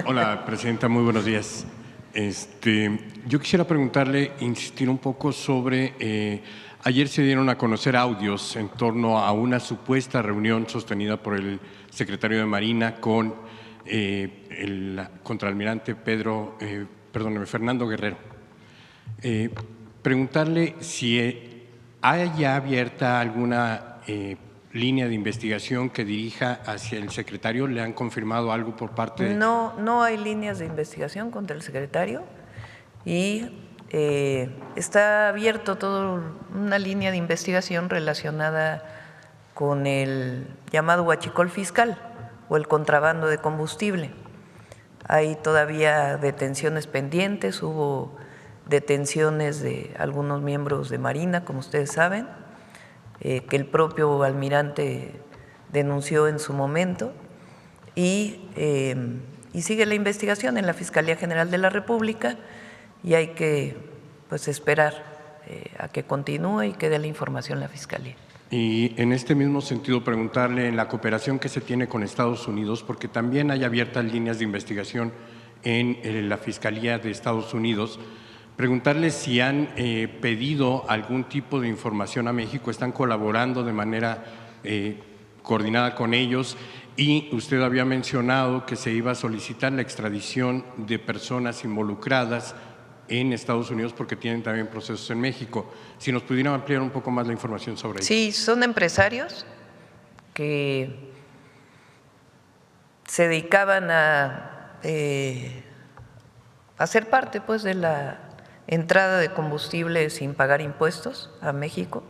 Hola, Presidenta, muy buenos días. Yo quisiera preguntarle, insistir un poco sobre, ayer se dieron a conocer audios en torno a una supuesta reunión sostenida por el secretario de Marina con el contraalmirante Fernando Guerrero. Preguntarle si hay ya abierta alguna línea de investigación que dirija hacia el secretario. ¿Le han confirmado algo por parte de...? No, no hay líneas de investigación contra el secretario y está abierto toda una línea de investigación relacionada con el llamado huachicol fiscal o el contrabando de combustible. Hay todavía detenciones pendientes, hubo detenciones de algunos miembros de Marina, como ustedes saben, que el propio almirante denunció en su momento y sigue la investigación en la Fiscalía General de la República y hay que esperar a que continúe y que dé la información la Fiscalía. Y en este mismo sentido preguntarle en la cooperación que se tiene con Estados Unidos, porque también hay abiertas líneas de investigación en la Fiscalía de Estados Unidos, preguntarle si han pedido algún tipo de información a México, están colaborando de manera coordinada con ellos, y usted había mencionado que se iba a solicitar la extradición de personas involucradas en Estados Unidos porque tienen también procesos en México. Si nos pudieran ampliar un poco más la información sobre ello. Sí, son empresarios que se dedicaban a ser parte de la entrada de combustible sin pagar impuestos a México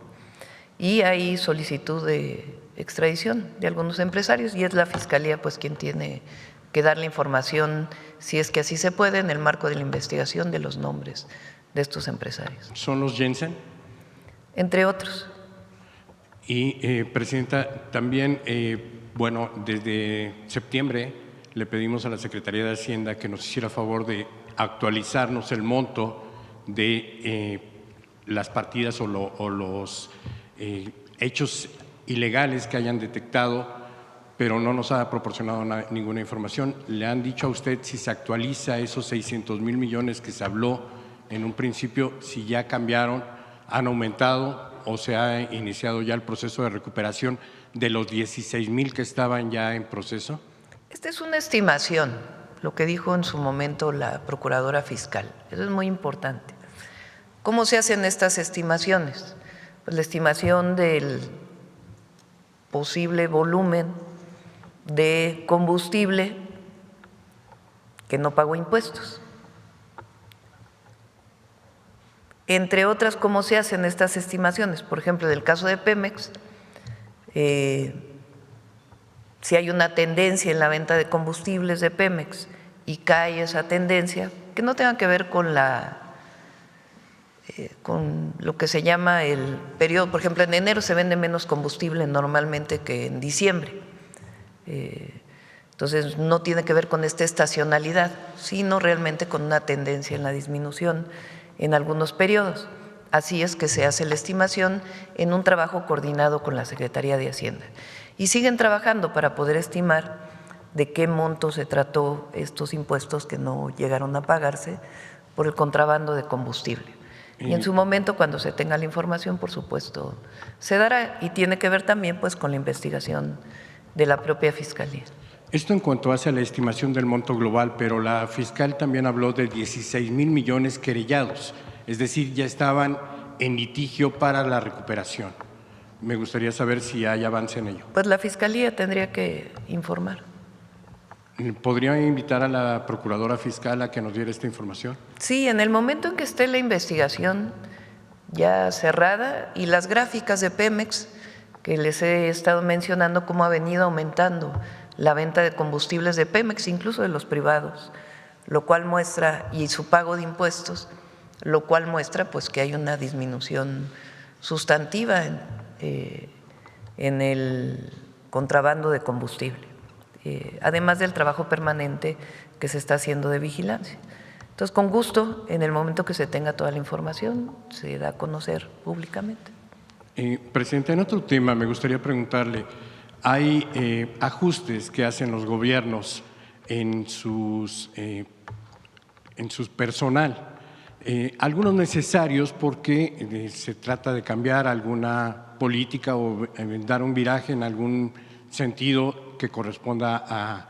y hay solicitud de extradición de algunos empresarios y es la Fiscalía quien tiene que dar la información, si es que así se puede, en el marco de la investigación de los nombres de estos empresarios. ¿Son los Jensen? Entre otros. Y, Presidenta, también, bueno, desde septiembre le pedimos a la Secretaría de Hacienda que nos hiciera favor de actualizarnos el monto de las partidas o los hechos ilegales que hayan detectado, pero no nos ha proporcionado ninguna información. ¿Le han dicho a usted si se actualiza esos 600,000 millones que se habló en un principio, si ya cambiaron, han aumentado o se ha iniciado ya el proceso de recuperación de los 16,000 que estaban ya en proceso? Esta es una estimación, lo que dijo en su momento la Procuradora Fiscal. Eso es muy importante. ¿Cómo se hacen estas estimaciones? Pues la estimación del posible volumen de combustible que no pagó impuestos. Entre otras, ¿cómo se hacen estas estimaciones? Por ejemplo, del caso de Pemex, si hay una tendencia en la venta de combustibles de Pemex y cae esa tendencia, que no tenga que ver con lo que se llama el periodo. Por ejemplo, en enero se vende menos combustible normalmente que en diciembre. Entonces, no tiene que ver con esta estacionalidad, sino realmente con una tendencia en la disminución en algunos periodos. Así es que se hace la estimación en un trabajo coordinado con la Secretaría de Hacienda. Y siguen trabajando para poder estimar de qué monto se trató estos impuestos que no llegaron a pagarse por el contrabando de combustible. Y en su momento, cuando se tenga la información, por supuesto, se dará, y tiene que ver también con la investigación de la propia Fiscalía. Esto en cuanto hace a la estimación del monto global, pero la fiscal también habló de 16,000 millones querellados, es decir, ya estaban en litigio para la recuperación. Me gustaría saber si hay avance en ello. Pues la Fiscalía tendría que informar. ¿Podría invitar a la Procuradora Fiscal a que nos diera esta información? Sí, en el momento en que esté la investigación ya cerrada y las gráficas de Pemex, que les he estado mencionando cómo ha venido aumentando la venta de combustibles de Pemex, incluso de los privados, lo cual muestra, y su pago de impuestos, lo cual muestra que hay una disminución sustantiva en el contrabando de combustible, además del trabajo permanente que se está haciendo de vigilancia. Entonces, con gusto, en el momento que se tenga toda la información, se da a conocer públicamente. Presidenta, en otro tema me gustaría preguntarle, hay ajustes que hacen los gobiernos en sus personal. Algunos necesarios porque se trata de cambiar alguna política o dar un viraje en algún sentido que corresponda a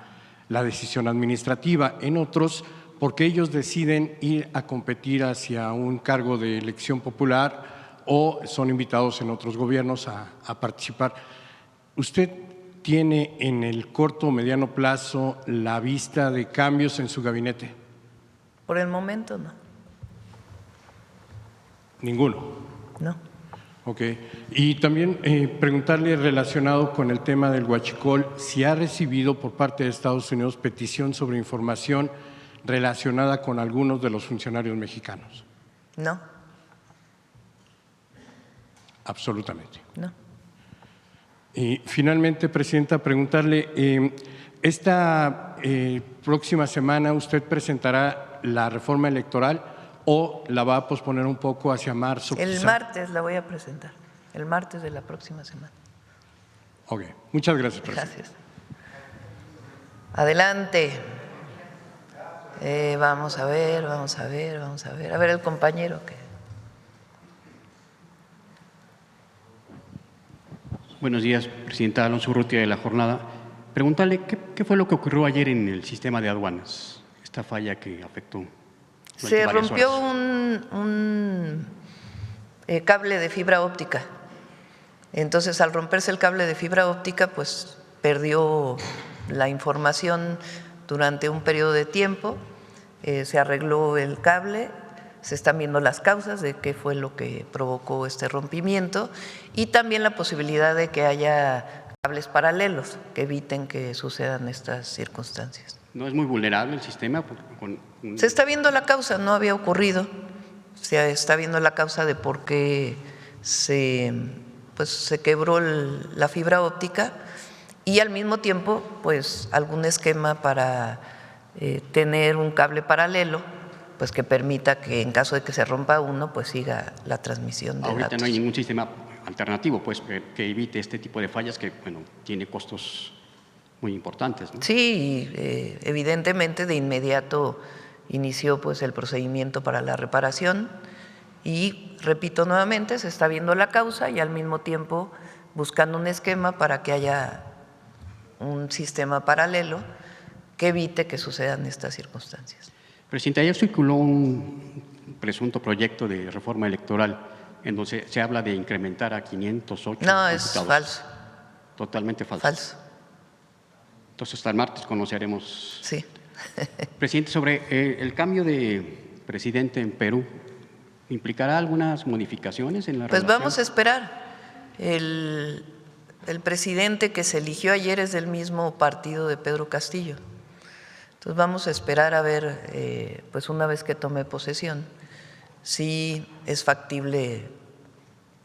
la decisión administrativa. En otros, porque ellos deciden ir a competir hacia un cargo de elección popular o son invitados en otros gobiernos a participar. ¿Usted tiene en el corto o mediano plazo la vista de cambios en su gabinete? Por el momento no. Ninguno. No. Ok. Y también preguntarle relacionado con el tema del huachicol, si ha recibido por parte de Estados Unidos petición sobre información relacionada con algunos de los funcionarios mexicanos. No. Absolutamente. No. Y finalmente, Presidenta, preguntarle, esta próxima semana usted presentará la reforma electoral o la va a posponer un poco hacia marzo. El quizá? martes la voy a presentar, el martes de la próxima semana. Ok, muchas gracias, Presidenta. Gracias. Adelante. Vamos a ver. A ver el compañero que… Buenos días, Presidenta. Alonso Urrutia de La Jornada. Preguntarle qué fue lo que ocurrió ayer en el sistema de aduanas, esta falla que afectó. Se rompió un cable de fibra óptica. Entonces, al romperse el cable de fibra óptica, pues perdió la información durante un periodo de tiempo. Se arregló el cable, se están viendo las causas de qué fue lo que provocó este rompimiento y también la posibilidad de que haya cables paralelos que eviten que sucedan estas circunstancias. ¿No es muy vulnerable el sistema? Se está viendo la causa, no había ocurrido, se está viendo la causa de por qué se quebró la fibra óptica y al mismo tiempo pues algún esquema para tener un cable paralelo pues que permita que en caso de que se rompa uno pues siga la transmisión de Ahorita datos. no hay ningún sistema alternativo pues que evite este tipo de fallas que bueno tiene costos muy importantes, ¿no? Sí, evidentemente de inmediato inició pues el procedimiento para la reparación y repito nuevamente, se está viendo la causa y al mismo tiempo buscando un esquema para que haya un sistema paralelo que evite que sucedan estas circunstancias. Presidenta, ayer circuló un presunto proyecto de reforma electoral en donde se habla de incrementar a 508 No, es diputados. falso. Totalmente falso. Falso. Entonces, hasta el martes conoceremos. Sí. Presidente, sobre el cambio de presidente en Perú, ¿implicará algunas modificaciones en la Pues relación? vamos a esperar. El presidente que se eligió ayer es del mismo partido de Pedro Castillo. Entonces vamos a esperar a ver, pues una vez que tome posesión, si es factible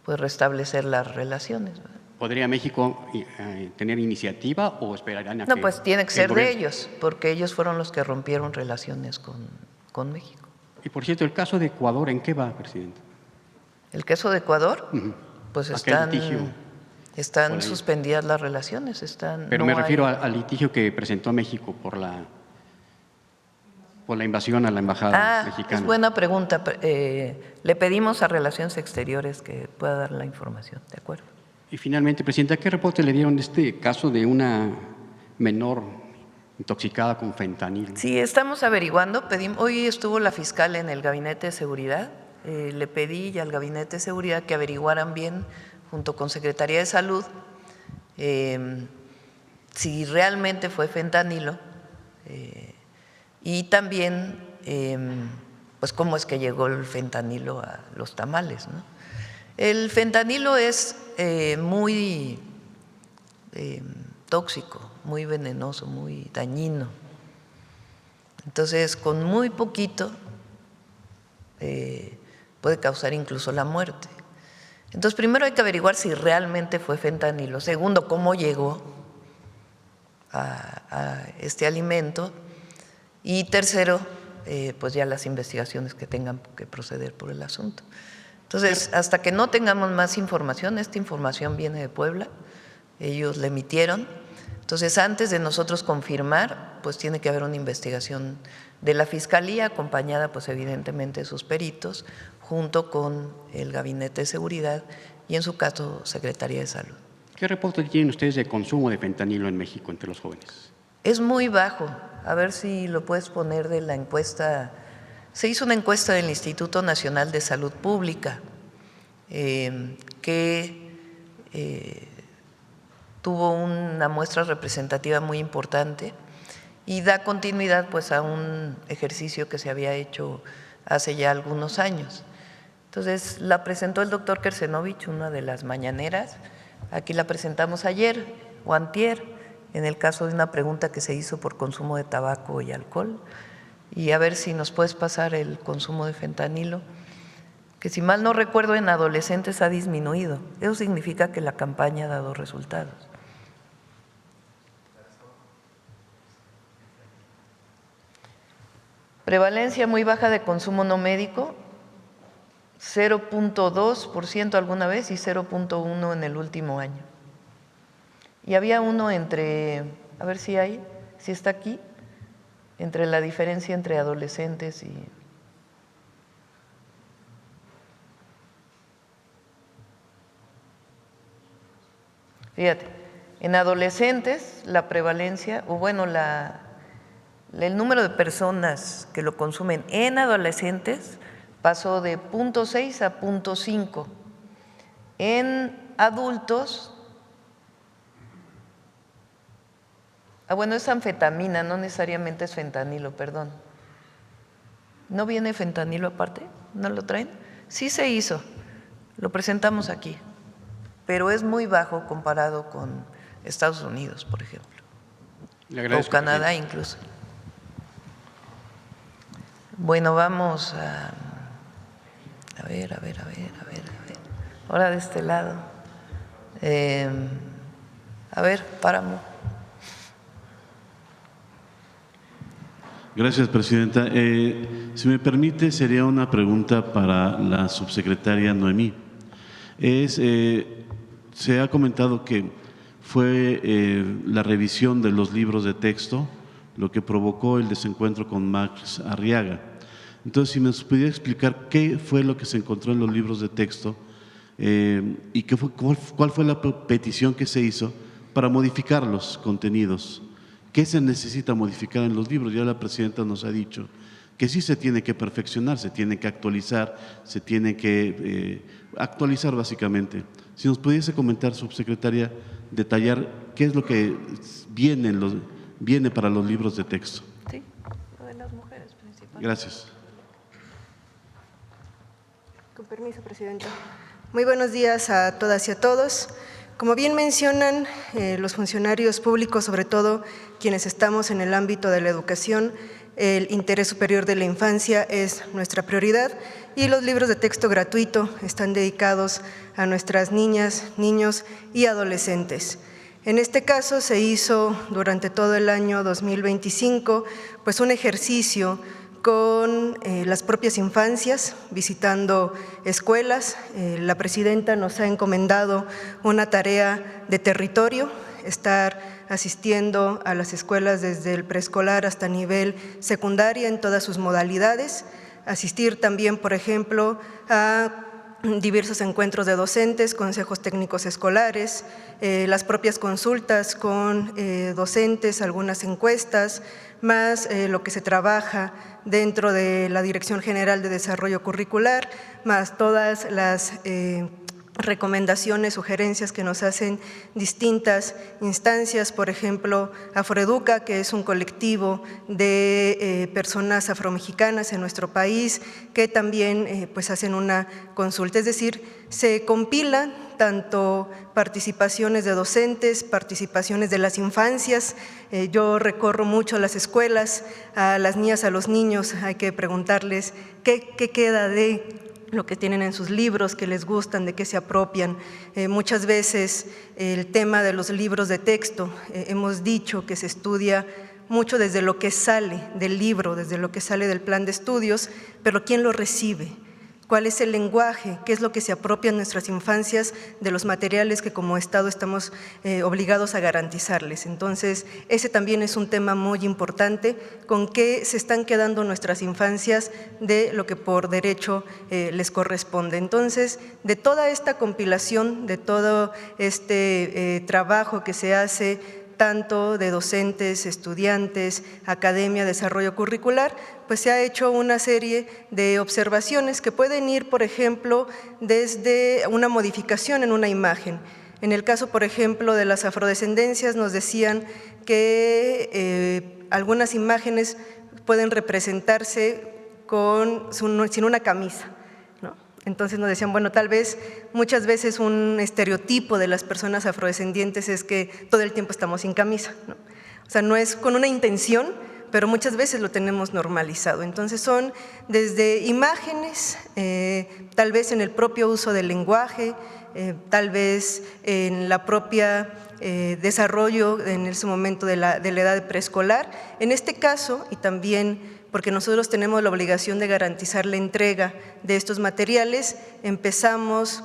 pues restablecer las relaciones. ¿Podría México tener iniciativa o esperarán a No, que pues tiene que el ser de gobierno? ellos, porque ellos fueron los que rompieron relaciones con México. Y por cierto, el caso de Ecuador, ¿en qué va, presidente? El caso de Ecuador, pues Aquel litigio por están ahí. suspendidas las relaciones. Pero no me refiero hay… al litigio que presentó México por la invasión a la embajada mexicana. Es buena pregunta. Le pedimos a Relaciones Exteriores que pueda dar la información, ¿de acuerdo? Y finalmente, presidenta, ¿qué reporte le dieron de este caso de una menor intoxicada con fentanilo? Sí, estamos averiguando. Hoy estuvo la fiscal en el Gabinete de Seguridad. Le pedí al Gabinete de Seguridad que averiguaran bien, junto con Secretaría de Salud, si realmente fue fentanilo y también pues cómo es que llegó el fentanilo a los tamales, ¿no? El fentanilo es muy tóxico, muy venenoso, muy dañino. Entonces, con muy poquito puede causar incluso la muerte. Entonces, primero hay que averiguar si realmente fue fentanilo. Segundo, cómo llegó a este alimento. Y tercero, pues ya las investigaciones que tengan que proceder por el asunto. Entonces, hasta que no tengamos más información, esta información viene de Puebla, ellos la emitieron, Entonces, antes de nosotros confirmar, pues tiene que haber una investigación de la Fiscalía, acompañada pues evidentemente de sus peritos, junto con el Gabinete de Seguridad y en su caso Secretaría de Salud. ¿Qué reporte tienen ustedes de consumo de fentanilo en México entre los jóvenes? Es muy bajo. A ver si lo puedes poner de la encuesta. Se hizo una encuesta del Instituto Nacional de Salud Pública que tuvo una muestra representativa muy importante y da continuidad pues a un ejercicio que se había hecho hace ya algunos años. Entonces la presentó el doctor Kersenovich, una de las mañaneras. Aquí la presentamos ayer o antier, en el caso de una pregunta que se hizo por consumo de tabaco y alcohol. Y a ver si nos puedes pasar el consumo de fentanilo, que si mal no recuerdo en adolescentes ha disminuido. Eso significa que la campaña ha dado resultados. Prevalencia muy baja de consumo no médico, 0.2% alguna vez y 0.1% en el último año. Y había uno entre, a ver si está aquí, entre la diferencia entre adolescentes y… Fíjate, en adolescentes la prevalencia, o bueno, el número de personas que lo consumen en adolescentes pasó de 0.6 a 0.5. En adultos, bueno, es anfetamina, no necesariamente es fentanilo, perdón. ¿No viene fentanilo aparte? ¿No lo traen? Sí se hizo, lo presentamos aquí, pero es muy bajo comparado con Estados Unidos, por ejemplo, o Canadá incluso. Bueno, vamos a ver. Ahora de este lado. A ver, Páramo. Gracias, presidenta. Si me permite, sería una pregunta para la subsecretaria Noemí. Se ha comentado que fue la revisión de los libros de texto lo que provocó el desencuentro con Max Arriaga. Entonces, si me pudiera explicar qué fue lo que se encontró en los libros de texto y cuál fue la petición que se hizo para modificar los contenidos. ¿Qué se necesita modificar en los libros? Ya la presidenta nos ha dicho que sí se tiene que perfeccionar, se tiene que actualizar, se tiene que actualizar básicamente. Si nos pudiese comentar, subsecretaria, detallar qué es lo que viene para los libros de texto. Sí, lo de las mujeres principalmente. Gracias. Con permiso, presidenta. Muy buenos días a todas y a todos. Como bien mencionan los funcionarios públicos, sobre todo quienes estamos en el ámbito de la educación, el interés superior de la infancia es nuestra prioridad y los libros de texto gratuito están dedicados a nuestras niñas, niños y adolescentes. En este caso se hizo durante todo el año 2025 pues un ejercicio con las propias infancias, visitando escuelas. La presidenta nos ha encomendado una tarea de territorio, estar asistiendo a las escuelas desde el preescolar hasta nivel secundaria en todas sus modalidades, asistir también, por ejemplo, a diversos encuentros de docentes, consejos técnicos escolares, las propias consultas con docentes, algunas encuestas, más lo que se trabaja dentro de la Dirección General de Desarrollo Curricular, más todas las recomendaciones, sugerencias que nos hacen distintas instancias, por ejemplo, Afroeduca, que es un colectivo de personas afromexicanas en nuestro país, que también pues hacen una consulta, es decir, se compilan tanto participaciones de docentes, participaciones de las infancias. Yo recorro mucho las escuelas, a las niñas, a los niños, hay que preguntarles qué queda de lo que tienen en sus libros, que les gustan, de qué se apropian. Muchas veces el tema de los libros de texto, hemos dicho que se estudia mucho desde lo que sale del libro, desde lo que sale del plan de estudios, pero ¿quién lo recibe? cuál es el lenguaje, qué es lo que se apropia en nuestras infancias de los materiales que como Estado estamos obligados a garantizarles. Entonces, ese también es un tema muy importante, con qué se están quedando nuestras infancias de lo que por derecho les corresponde. Entonces, de toda esta compilación, de todo este trabajo que se hace tanto de docentes, estudiantes, academia, desarrollo curricular, pues se ha hecho una serie de observaciones que pueden ir, por ejemplo, desde una modificación en una imagen. En el caso, por ejemplo, de las afrodescendencias, nos decían que algunas imágenes pueden representarse sin una camisa. Entonces nos decían, bueno, tal vez muchas veces un estereotipo de las personas afrodescendientes es que todo el tiempo estamos sin camisa, ¿no? O sea, no es con una intención, pero muchas veces lo tenemos normalizado. Entonces son desde imágenes, tal vez en el propio uso del lenguaje, tal vez en la propia desarrollo en ese momento de la edad preescolar. En este caso, y también porque nosotros tenemos la obligación de garantizar la entrega de estos materiales, empezamos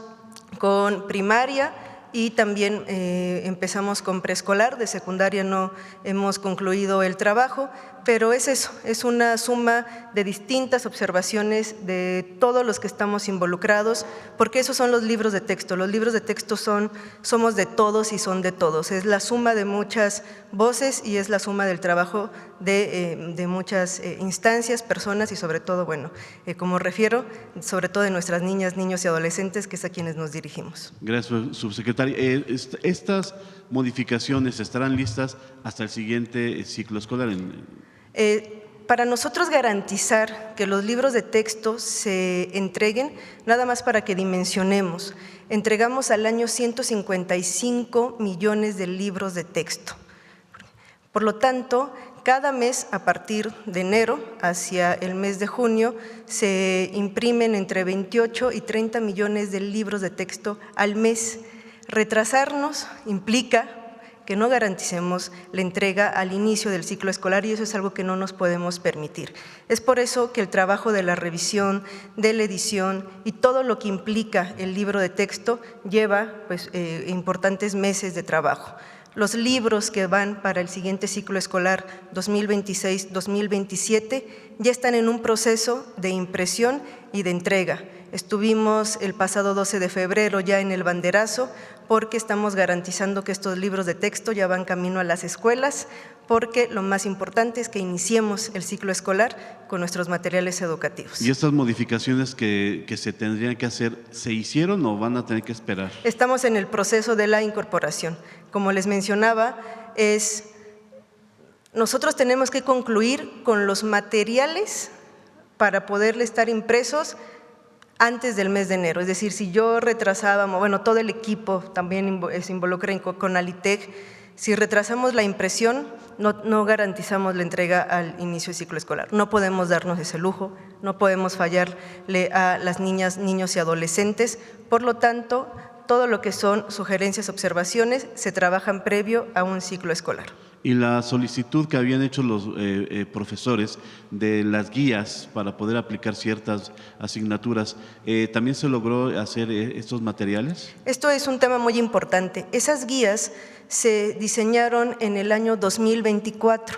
con primaria y también empezamos con preescolar, de secundaria no hemos concluido el trabajo, pero es eso, es una suma de distintas observaciones de todos los que estamos involucrados, porque esos son los libros de texto. Los libros de texto somos de todos y son de todos, es la suma de muchas voces y es la suma del trabajo de muchas instancias, personas y sobre todo, bueno, como refiero, sobre todo de nuestras niñas, niños y adolescentes, que es a quienes nos dirigimos. Gracias, subsecretaria. Estas modificaciones estarán listas hasta el siguiente ciclo escolar. Para nosotros garantizar que los libros de texto se entreguen, nada más para que dimensionemos, entregamos al año 155 millones de libros de texto. Por lo tanto, cada mes a partir de enero hacia el mes de junio se imprimen entre 28 y 30 millones de libros de texto al mes. Retrasarnos implica que no garanticemos la entrega al inicio del ciclo escolar y eso es algo que no nos podemos permitir. Es por eso que el trabajo de la revisión, de la edición y todo lo que implica el libro de texto lleva pues, importantes meses de trabajo. Los libros que van para el siguiente ciclo escolar 2026-2027 ya están en un proceso de impresión y de entrega. Estuvimos el pasado 12 de febrero ya en el banderazo porque estamos garantizando que estos libros de texto ya van camino a las escuelas, porque lo más importante es que iniciemos el ciclo escolar con nuestros materiales educativos. ¿Y estas modificaciones que se tendrían que hacer, se hicieron o van a tener que esperar? Estamos en el proceso de la incorporación. Como les mencionaba, nosotros tenemos que concluir con los materiales para poderle estar impresos antes del mes de enero. Es decir, si yo retrasábamos, bueno, todo el equipo también se involucra con Alitec, si retrasamos la impresión, no garantizamos la entrega al inicio del ciclo escolar. No podemos darnos ese lujo, no podemos fallarle a las niñas, niños y adolescentes. Por lo tanto, todo lo que son sugerencias, observaciones, se trabajan previo a un ciclo escolar. Y la solicitud que habían hecho los profesores de las guías para poder aplicar ciertas asignaturas, ¿también se logró hacer estos materiales? Esto es un tema muy importante. Esas guías se diseñaron en el año 2024.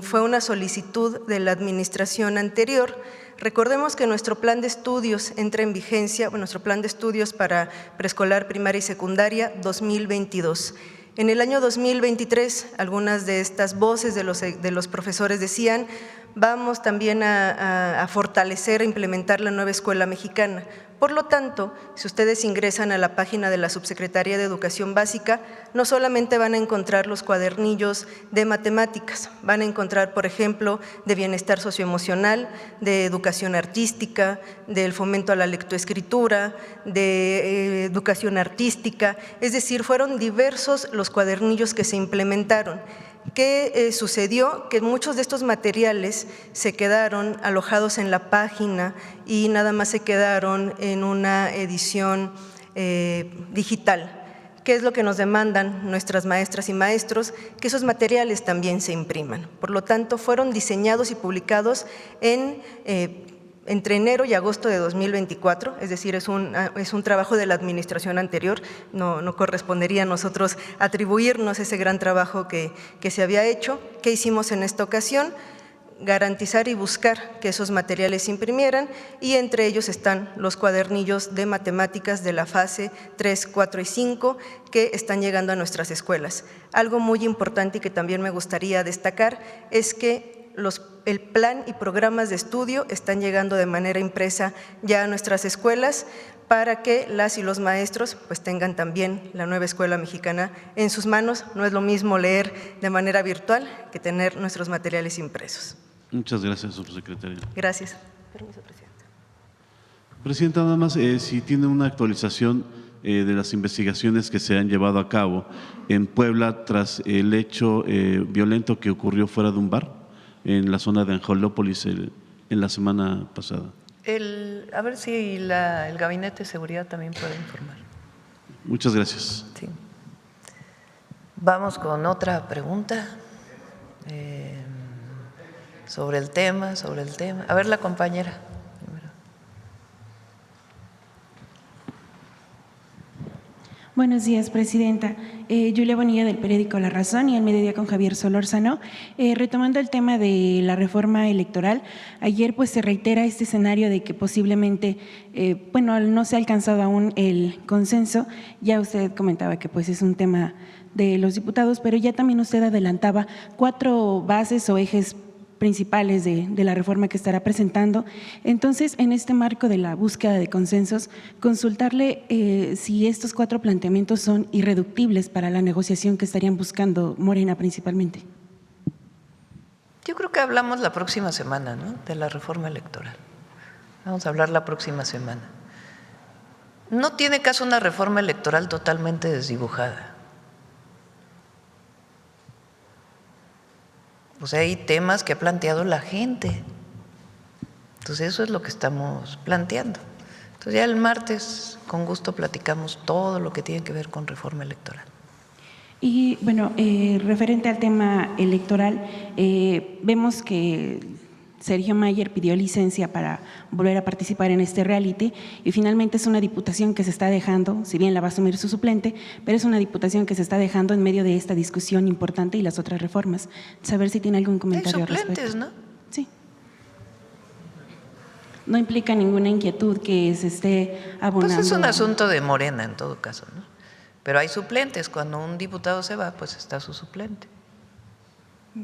Fue una solicitud de la administración anterior. Recordemos que nuestro plan de estudios entra en vigencia, nuestro plan de estudios para preescolar, primaria y secundaria 2022. En el año 2023, algunas de estas voces de los profesores decían, vamos también a fortalecer e implementar la nueva escuela mexicana. Por lo tanto, si ustedes ingresan a la página de la Subsecretaría de Educación Básica, no solamente van a encontrar los cuadernillos de matemáticas, van a encontrar, por ejemplo, de bienestar socioemocional, de educación artística, del fomento a la lectoescritura, de educación artística, es decir, fueron diversos los cuadernillos que se implementaron. ¿Qué sucedió? Que muchos de estos materiales se quedaron alojados en la página y nada más se quedaron en una edición digital. ¿Qué es lo que nos demandan nuestras maestras y maestros? Que esos materiales también se impriman. Por lo tanto, fueron diseñados y publicados en entre enero y agosto de 2024, es decir, es un trabajo de la administración anterior, no correspondería a nosotros atribuirnos ese gran trabajo que se había hecho. ¿Qué hicimos en esta ocasión? Garantizar y buscar que esos materiales se imprimieran, y entre ellos están los cuadernillos de matemáticas de la fase 3, 4 y 5 que están llegando a nuestras escuelas. Algo muy importante y que también me gustaría destacar es que el plan y programas de estudio están llegando de manera impresa ya a nuestras escuelas para que las y los maestros pues tengan también la nueva escuela mexicana en sus manos. No es lo mismo leer de manera virtual que tener nuestros materiales impresos. Muchas gracias, subsecretaria. Gracias. Permiso, Presidenta. Presidenta, nada más, si tiene una actualización de las investigaciones que se han llevado a cabo en Puebla tras el hecho violento que ocurrió fuera de un bar en la zona de Angelópolis en la semana pasada. A ver si el Gabinete de Seguridad también puede informar. Muchas gracias. Sí. Vamos con otra pregunta sobre el tema. A ver, la compañera. Buenos días, Presidenta. Julia Bonilla, del periódico La Razón, y al mediodía con Javier Solórzano. Retomando el tema de la reforma electoral, ayer pues se reitera este escenario de que posiblemente, no se ha alcanzado aún el consenso. Ya usted comentaba que pues es un tema de los diputados, pero ya también usted adelantaba 4 bases o ejes principales de la reforma que estará presentando. Entonces, en este marco de la búsqueda de consensos, consultarle si estos 4 planteamientos son irreductibles para la negociación que estarían buscando Morena principalmente. Yo creo que hablamos la próxima semana, ¿no?, de la reforma electoral. Vamos a hablar la próxima semana. No tiene caso una reforma electoral totalmente desdibujada. O sea, hay temas que ha planteado la gente. Entonces, eso es lo que estamos planteando. Entonces, ya el martes, con gusto, platicamos todo lo que tiene que ver con reforma electoral. Y bueno, referente al tema electoral, vemos que Sergio Mayer pidió licencia para volver a participar en este reality y finalmente es una diputación que se está dejando, si bien la va a asumir su suplente, pero es una diputación que se está dejando en medio de esta discusión importante y las otras reformas. Saber si tiene algún comentario al respecto. Hay suplentes, ¿no? Sí. No implica ninguna inquietud que se esté abonando. Pues es un asunto de Morena en todo caso, ¿no? Pero hay suplentes. Cuando un diputado se va, pues está su suplente.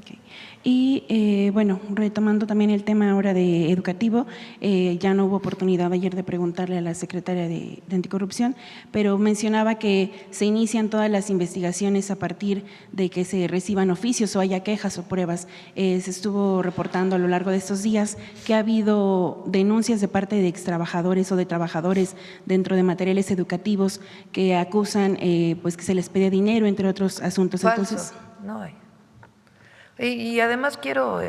Okay. Y retomando también el tema ahora de educativo, ya no hubo oportunidad ayer de preguntarle a la secretaria de Anticorrupción, pero mencionaba que se inician todas las investigaciones a partir de que se reciban oficios o haya quejas o pruebas. Se estuvo reportando a lo largo de estos días que ha habido denuncias de parte de extrabajadores o de trabajadores dentro de materiales educativos que acusan pues que se les pide dinero, entre otros asuntos. Falso. Entonces, no hay. Y además quiero,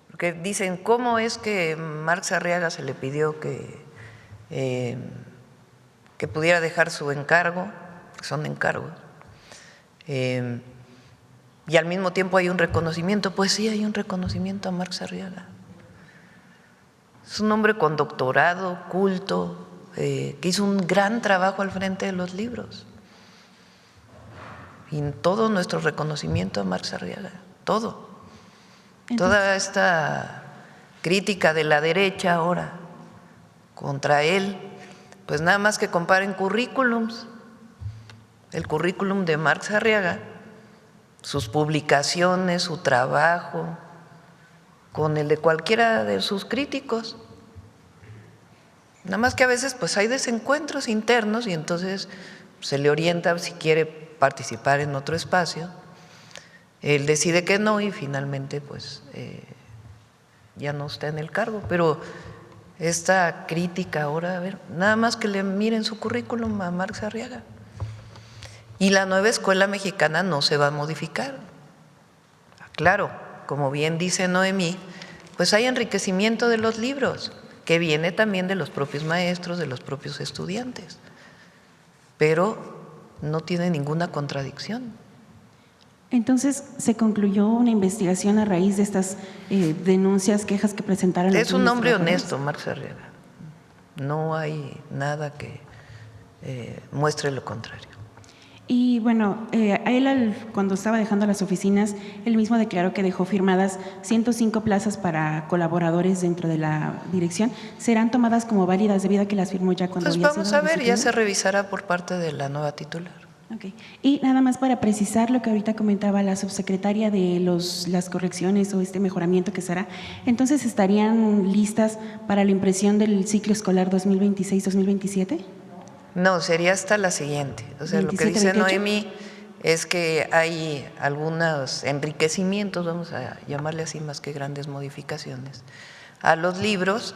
porque dicen, ¿cómo es que Marx Arriaga se le pidió que pudiera dejar su encargo? Son encargos. Y al mismo tiempo hay un reconocimiento. Pues sí, hay un reconocimiento a Marx Arriaga. Es un hombre con doctorado, culto, que hizo un gran trabajo al frente de los libros. Y todo nuestro reconocimiento a Marx Arriaga, todo. Entonces, toda esta crítica de la derecha ahora contra él, pues nada más que comparen currículums. El currículum de Marx Arriaga, sus publicaciones, su trabajo, con el de cualquiera de sus críticos. Nada más que a veces pues hay desencuentros internos y entonces se le orienta si quiere participar en otro espacio, él decide que no y finalmente pues ya no está en el cargo. Pero esta crítica ahora, a ver, nada más que le miren su currículum a Marx Arriaga. Y la nueva escuela mexicana no se va a modificar. Claro, como bien dice Noemí, pues hay enriquecimiento de los libros, que viene también de los propios maestros, de los propios estudiantes, pero no tiene ninguna contradicción. Entonces, ¿se concluyó una investigación a raíz de estas denuncias, quejas que presentaron? Es un algunos hombre trabajadores? honesto, Marx Arriaga. No hay nada que muestre lo contrario. Y bueno, a él cuando estaba dejando las oficinas, él mismo declaró que dejó firmadas 105 plazas para colaboradores dentro de la dirección. ¿Serán tomadas como válidas debido a que las firmó ya cuando Pues había vamos sido a ver, ya se destituido? revisará por parte de la nueva titular. Ok. Y nada más para precisar lo que ahorita comentaba la subsecretaria de las correcciones o este mejoramiento que será, entonces estarían listas para la impresión del ciclo escolar 2026-2027? No, sería hasta la siguiente. O sea, lo que 27, dice 28. Noemí es que hay algunos enriquecimientos, vamos a llamarle así, más que grandes modificaciones, a los libros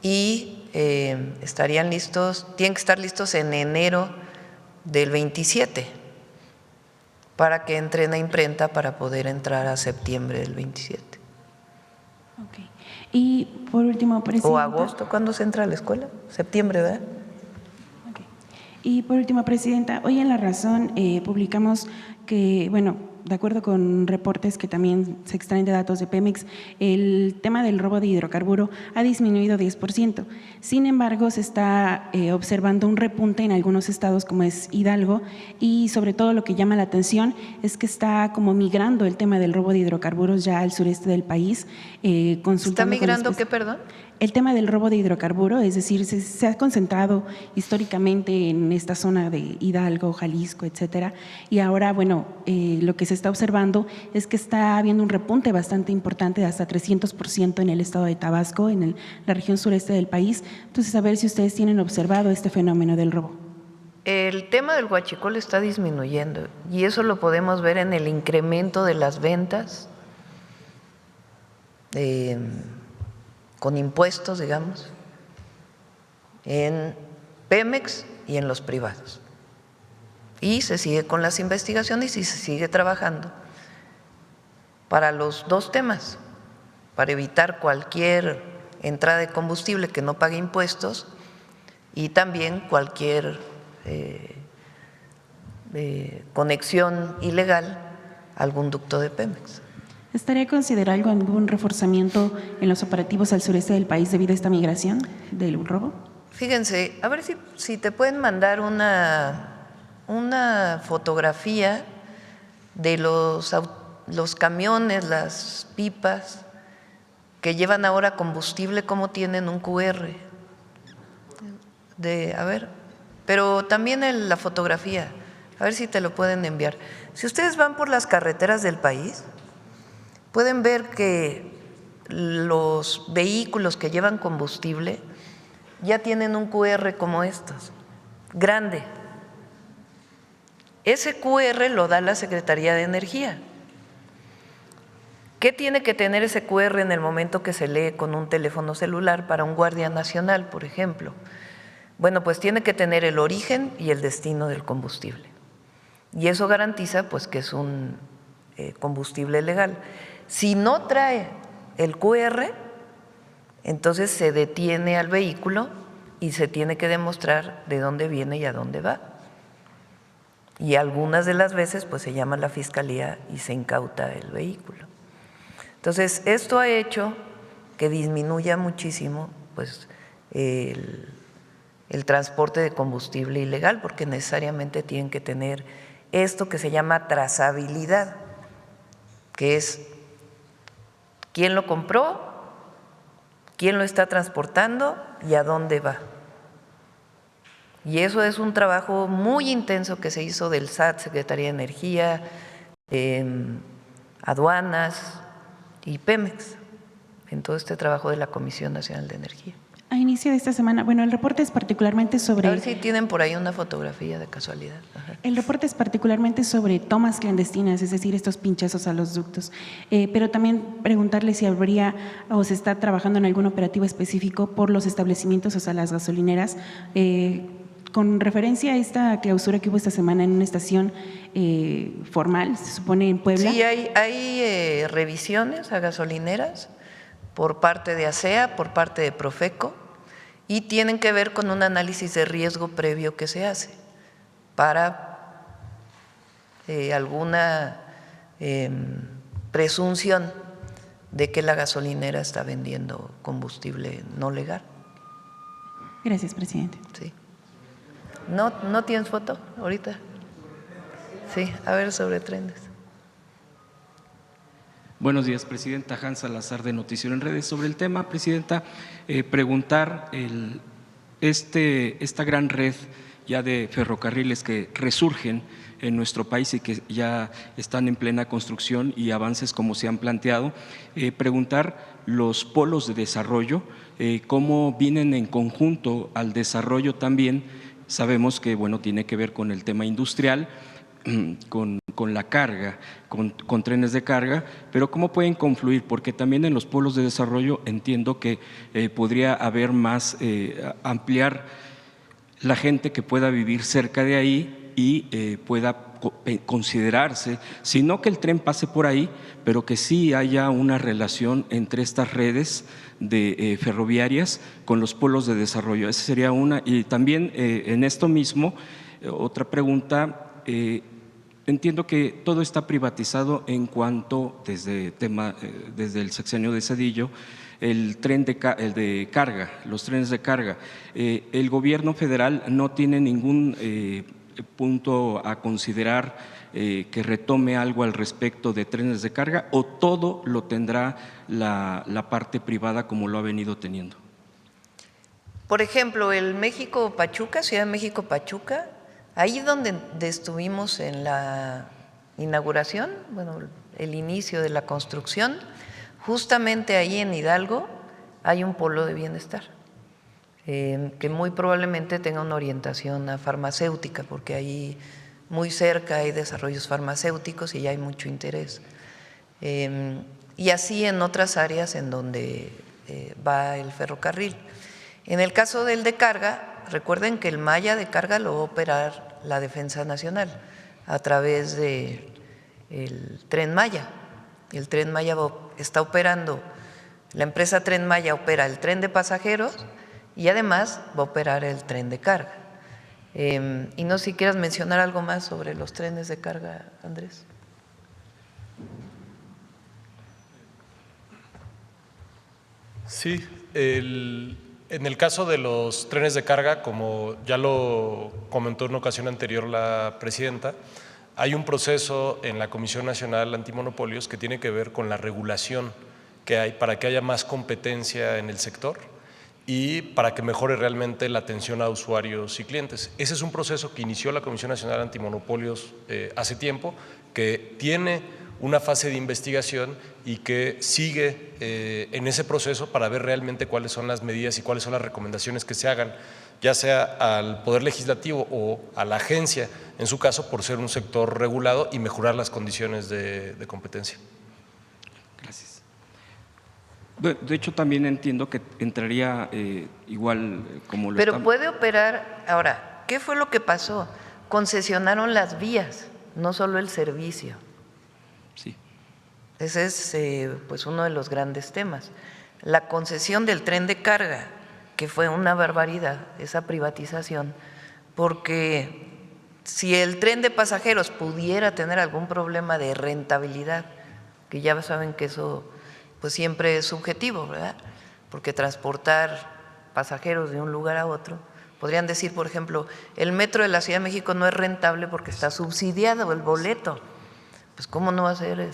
y estarían listos, tienen que estar listos en enero del 27 para que entren a imprenta para poder entrar a septiembre del 27. Ok. Y por último, presidenta. O agosto, ¿cuándo se entra a la escuela? Septiembre, ¿verdad? Ok. Y por último, presidenta, hoy en La Razón publicamos que, bueno, de acuerdo con reportes que también se extraen de datos de Pemex, el tema del robo de hidrocarburo ha disminuido 10%. Sin embargo, se está observando un repunte en algunos estados como es Hidalgo y sobre todo lo que llama la atención es que está como migrando el tema del robo de hidrocarburos ya al sureste del país. ¿Está Consultando con migrando qué, perdón? el tema del robo de hidrocarburo, es decir, se ha concentrado históricamente en esta zona de Hidalgo, Jalisco, etcétera, y ahora, bueno, lo que se está observando es que está habiendo un repunte bastante importante de hasta 300% en el estado de Tabasco, en la región sureste del país. Entonces, a ver si ustedes tienen observado este fenómeno del robo. El tema del huachicol está disminuyendo y eso lo podemos ver en el incremento de las ventas con impuestos, digamos, en Pemex y en los privados. Y se sigue con las investigaciones y se sigue trabajando para los dos temas, para evitar cualquier entrada de combustible que no pague impuestos y también cualquier conexión ilegal a algún ducto de Pemex. ¿Estaría considerando algún reforzamiento en los operativos al sureste del país debido a esta migración del robo? Fíjense, a ver si te pueden mandar una fotografía de los camiones, las pipas que llevan ahora combustible, cómo tienen un QR. A ver, pero también la fotografía, a ver si te lo pueden enviar. Si ustedes van por las carreteras del país, pueden ver que los vehículos que llevan combustible ya tienen un QR como estos, grande. Ese QR lo da la Secretaría de Energía. ¿Qué tiene que tener ese QR en el momento que se lee con un teléfono celular para un guardia nacional, por ejemplo? Bueno, pues tiene que tener el origen y el destino del combustible. Y eso garantiza pues que es un combustible legal. Si no trae el QR, entonces se detiene al vehículo y se tiene que demostrar de dónde viene y a dónde va. Y algunas de las veces pues se llama a la fiscalía y se incauta el vehículo. Entonces, esto ha hecho que disminuya muchísimo pues el transporte de combustible ilegal, porque necesariamente tienen que tener esto que se llama trazabilidad, que es quién lo compró, quién lo está transportando y a dónde va. Y eso es un trabajo muy intenso que se hizo del SAT, Secretaría de Energía, aduanas y Pemex, en todo este trabajo de la Comisión Nacional de Energía. A inicio de esta semana, bueno, el reporte es particularmente sobre… A ver si tienen por ahí una fotografía de casualidad. Ajá. El reporte es particularmente sobre tomas clandestinas, es decir, estos pinchazos a los ductos, pero también preguntarle si habría o se está trabajando en algún operativo específico por los establecimientos, o sea, las gasolineras, con referencia a esta clausura que hubo esta semana en una estación formal, se supone en Puebla. Sí, hay revisiones a gasolineras por parte de ASEA, por parte de Profeco, y tienen que ver con un análisis de riesgo previo que se hace para alguna presunción de que la gasolinera está vendiendo combustible no legal. Gracias, presidente. Sí. ¿No tienes foto ahorita? Sí, a ver, sobre trenes. Buenos días, Presidenta. Hans Salazar, de Noticiero en Redes. Sobre el tema, Presidenta, preguntar esta gran red ya de ferrocarriles que resurgen en nuestro país y que ya están en plena construcción y avances como se han planteado, preguntar los polos de desarrollo, cómo vienen en conjunto al desarrollo también. Sabemos que, bueno, tiene que ver con el tema industrial, con la carga, con trenes de carga, pero ¿cómo pueden confluir? Porque también en los polos de desarrollo entiendo que podría haber más, ampliar la gente que pueda vivir cerca de ahí y pueda considerarse, si no que el tren pase por ahí, pero que sí haya una relación entre estas redes de ferroviarias con los polos de desarrollo. Esa sería una. Y también en esto mismo, otra pregunta. Entiendo que todo está privatizado en cuanto, desde el sexenio de Zedillo, el de carga, los trenes de carga. El gobierno federal no tiene ningún punto a considerar que retome algo al respecto de trenes de carga, o todo lo tendrá la parte privada como lo ha venido teniendo. Por ejemplo, el México-Pachuca, Ciudad de México-Pachuca, ahí donde estuvimos en la inauguración, bueno, el inicio de la construcción, justamente ahí en Hidalgo hay un polo de bienestar, que muy probablemente tenga una orientación a farmacéutica, porque ahí muy cerca hay desarrollos farmacéuticos y ya hay mucho interés. Y así en otras áreas en donde va el ferrocarril. En el caso del de carga, recuerden que el Maya de carga lo va a operar la Defensa Nacional a través del Tren Maya. El Tren Maya está operando, la empresa Tren Maya opera el tren de pasajeros y además va a operar el tren de carga. Y no sé si quieras mencionar algo más sobre los trenes de carga, Andrés. Sí, en el caso de los trenes de carga, como ya lo comentó en una ocasión anterior la presidenta, hay un proceso en la Comisión Nacional Antimonopolios que tiene que ver con la regulación que hay para que haya más competencia en el sector y para que mejore realmente la atención a usuarios y clientes. Ese es un proceso que inició la Comisión Nacional Antimonopolios hace tiempo, que tiene una fase de investigación y que sigue en ese proceso para ver realmente cuáles son las medidas y cuáles son las recomendaciones que se hagan, ya sea al Poder Legislativo o a la agencia, en su caso, por ser un sector regulado y mejorar las condiciones de competencia. Gracias. De hecho, también entiendo que entraría igual como lo Pero puede operar. Ahora, ¿qué fue lo que pasó? Concesionaron las vías, no solo el servicio. Sí. Ese es pues uno de los grandes temas. La concesión del tren de carga, que fue una barbaridad, esa privatización, porque si el tren de pasajeros pudiera tener algún problema de rentabilidad, que ya saben que eso pues siempre es subjetivo, ¿verdad? Porque transportar pasajeros de un lugar a otro, podrían decir, por ejemplo, el metro de la Ciudad de México no es rentable porque está subsidiado el boleto. Pues ¿cómo no va a ser?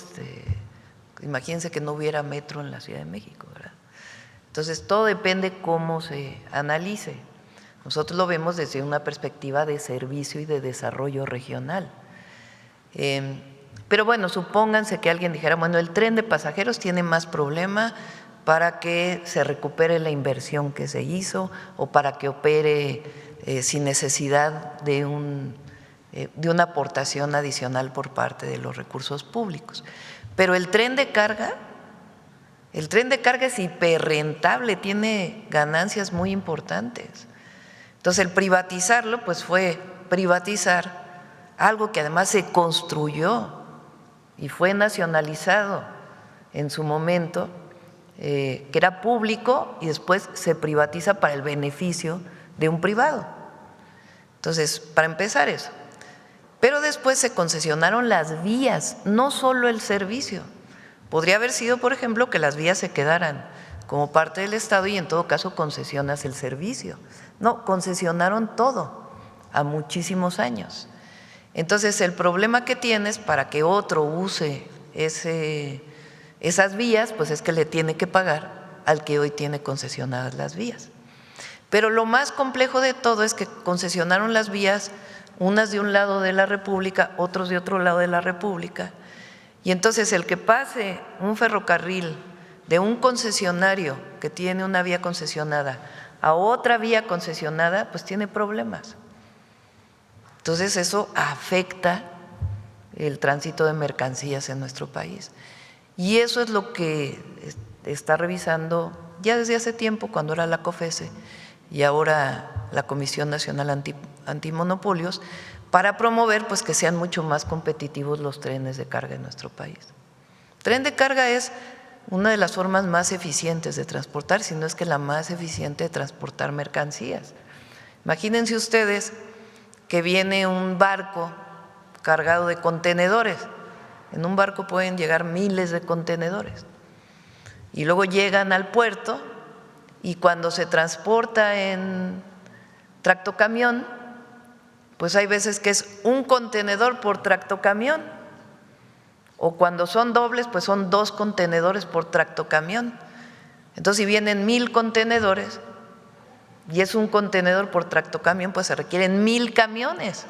Imagínense que no hubiera metro en la Ciudad de México, ¿verdad? Entonces todo depende cómo se analice. Nosotros lo vemos desde una perspectiva de servicio y de desarrollo regional. Pero bueno, supónganse que alguien dijera, bueno, el tren de pasajeros tiene más problema para que se recupere la inversión que se hizo o para que opere sin necesidad de una aportación adicional por parte de los recursos públicos. Pero el tren de carga es hiperrentable, tiene ganancias muy importantes. Entonces, el privatizarlo, pues fue privatizar algo que además se construyó y fue nacionalizado en su momento, que era público y después se privatiza para el beneficio de un privado. Entonces, para empezar eso. Pero después se concesionaron las vías, no solo el servicio. Podría haber sido, por ejemplo, que las vías se quedaran como parte del Estado y en todo caso concesionas el servicio. No, concesionaron todo a muchísimos años. Entonces, el problema que tienes para que otro use esas vías, pues es que le tiene que pagar al que hoy tiene concesionadas las vías. Pero lo más complejo de todo es que concesionaron las vías, unas de un lado de la República, otros de otro lado de la República, y entonces el que pase un ferrocarril de un concesionario que tiene una vía concesionada a otra vía concesionada, pues tiene problemas. Entonces eso afecta el tránsito de mercancías en nuestro país. Y eso es lo que está revisando ya desde hace tiempo, cuando era la COFESE y ahora la Comisión Nacional Antimonopolios, para promover pues que sean mucho más competitivos los trenes de carga en nuestro país. Tren de carga es una de las formas más eficientes de transportar, si no es que la más eficiente de transportar mercancías. Imagínense ustedes que viene un barco cargado de contenedores. En un barco pueden llegar miles de contenedores. Y luego llegan al puerto y cuando se transporta en tractocamión, pues hay veces que es un contenedor por tractocamión, o cuando son dobles, pues son 2 contenedores por tractocamión. Entonces, si vienen 1000 contenedores y es un contenedor por tractocamión, pues se requieren 1000 camiones.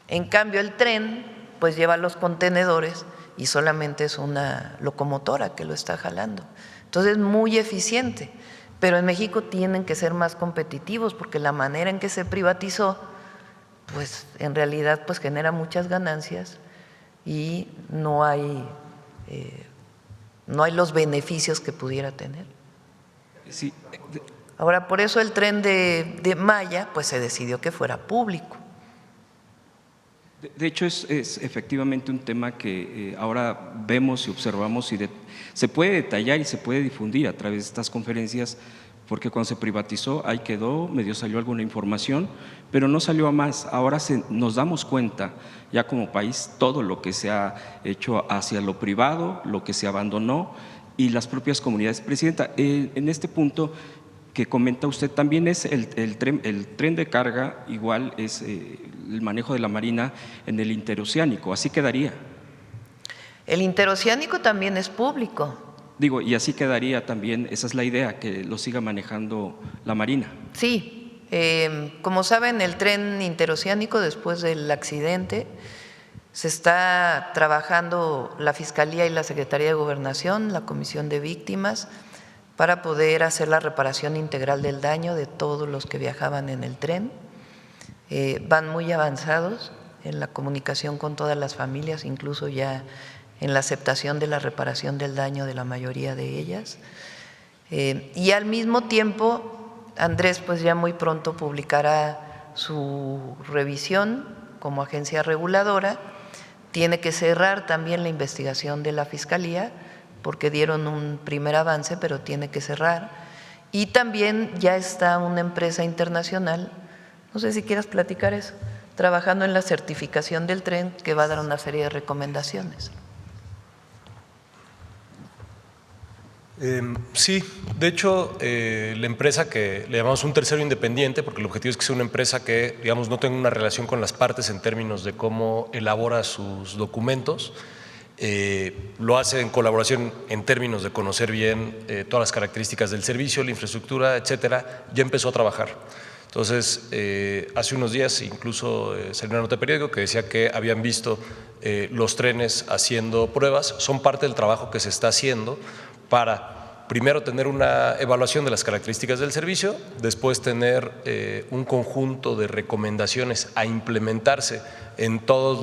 En cambio, el tren pues lleva los contenedores y solamente es una locomotora que lo está jalando. Entonces, es muy eficiente. Pero en México tienen que ser más competitivos porque la manera en que se privatizó, pues en realidad pues genera muchas ganancias y no hay los beneficios que pudiera tener. Sí. Ahora, por eso el tren de Maya pues se decidió que fuera público. De hecho, es efectivamente un tema que ahora vemos y observamos y se puede detallar y se puede difundir a través de estas conferencias, porque cuando se privatizó ahí quedó, medio salió alguna información, pero no salió a más. Ahora nos damos cuenta ya como país todo lo que se ha hecho hacia lo privado, lo que se abandonó y las propias comunidades. Presidenta, en este punto que comenta usted, también es el tren de carga, igual es el manejo de la Marina en el interoceánico, así quedaría. El interoceánico también es público. Digo, y así quedaría también, esa es la idea, que lo siga manejando la Marina. Sí, como saben, el tren interoceánico después del accidente se está trabajando la Fiscalía y la Secretaría de Gobernación, la Comisión de Víctimas, para poder hacer la reparación integral del daño de todos los que viajaban en el tren. Van muy avanzados en la comunicación con todas las familias, incluso ya en la aceptación de la reparación del daño de la mayoría de ellas. Y al mismo tiempo, Andrés pues ya muy pronto publicará su revisión como agencia reguladora. Tiene que cerrar también la investigación de la Fiscalía, porque dieron un primer avance, pero tiene que cerrar. Y también ya está una empresa internacional, no sé si quieras platicar eso, trabajando en la certificación del tren, que va a dar una serie de recomendaciones. Sí, de hecho, la empresa que le llamamos un tercero independiente, porque el objetivo es que sea una empresa que, digamos, no tenga una relación con las partes en términos de cómo elabora sus documentos, lo hace en colaboración en términos de conocer bien todas las características del servicio, la infraestructura, etcétera, ya empezó a trabajar. Entonces, hace unos días incluso salió una nota de periódico que decía que habían visto los trenes haciendo pruebas. Son parte del trabajo que se está haciendo para primero tener una evaluación de las características del servicio, después tener un conjunto de recomendaciones implementarse en todos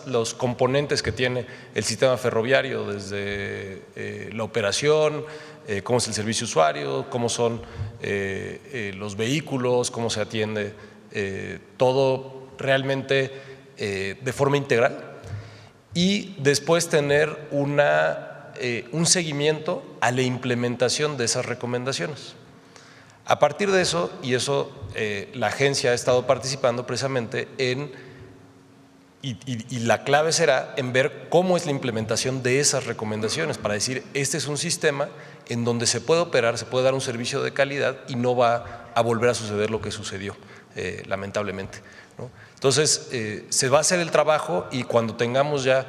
los componentes que tiene el sistema ferroviario, desde la operación, cómo es el servicio usuario, cómo son los vehículos, cómo se atiende, todo realmente de forma integral. Y después tener un seguimiento a la implementación de esas recomendaciones. A partir de eso, la agencia ha estado participando precisamente y la clave será en ver cómo es la implementación de esas recomendaciones para decir, este es un sistema en donde se puede operar, se puede dar un servicio de calidad y no va a volver a suceder lo que sucedió, lamentablemente, ¿no? Entonces, se va a hacer el trabajo y cuando tengamos ya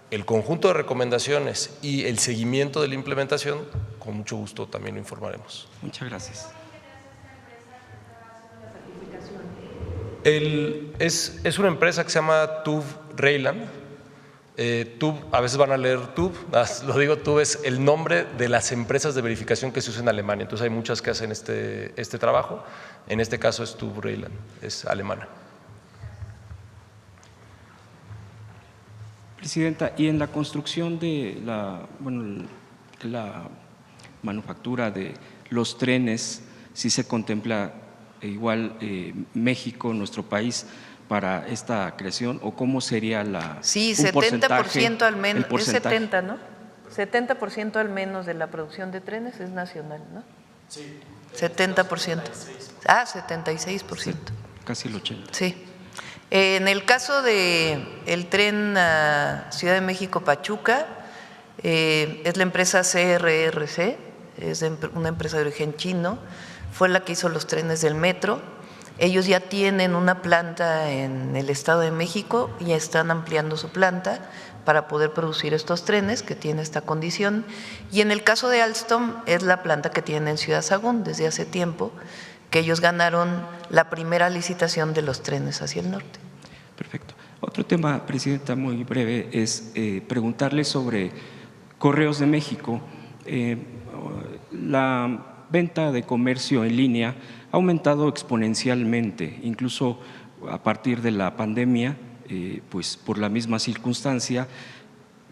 el conjunto de recomendaciones y el seguimiento de la implementación, con mucho gusto también lo informaremos. Muchas gracias. Es una empresa que se llama TÜV Rheinland. TÜV, a veces van a leer TÜV, lo digo, TÜV es el nombre de las empresas de verificación que se usan en Alemania. Entonces hay muchas que hacen este trabajo. En este caso es TÜV Rheinland, es alemana. Presidenta, y en la construcción de la manufactura de los trenes, ¿sí se contempla igual México, nuestro país, para esta creación? ¿O cómo sería Sí, un 70% al menos, el es porcentaje? 70, ¿no? 70% al menos de la producción de trenes es nacional, ¿no? Sí. 70%. 76%. Sí, casi el 80%. Sí. En el caso del tren Ciudad de México-Pachuca, es la empresa CRRC, es una empresa de origen chino, fue la que hizo los trenes del metro. Ellos ya tienen una planta en el Estado de México y están ampliando su planta para poder producir estos trenes que tienen esta condición. Y en el caso de Alstom, es la planta que tienen en Ciudad Sagún desde hace tiempo, que ellos ganaron la primera licitación de los trenes hacia el norte. Perfecto. Otro tema, Presidenta, muy breve, es preguntarle sobre Correos de México. La venta de comercio en línea ha aumentado exponencialmente, incluso a partir de la pandemia, pues por la misma circunstancia,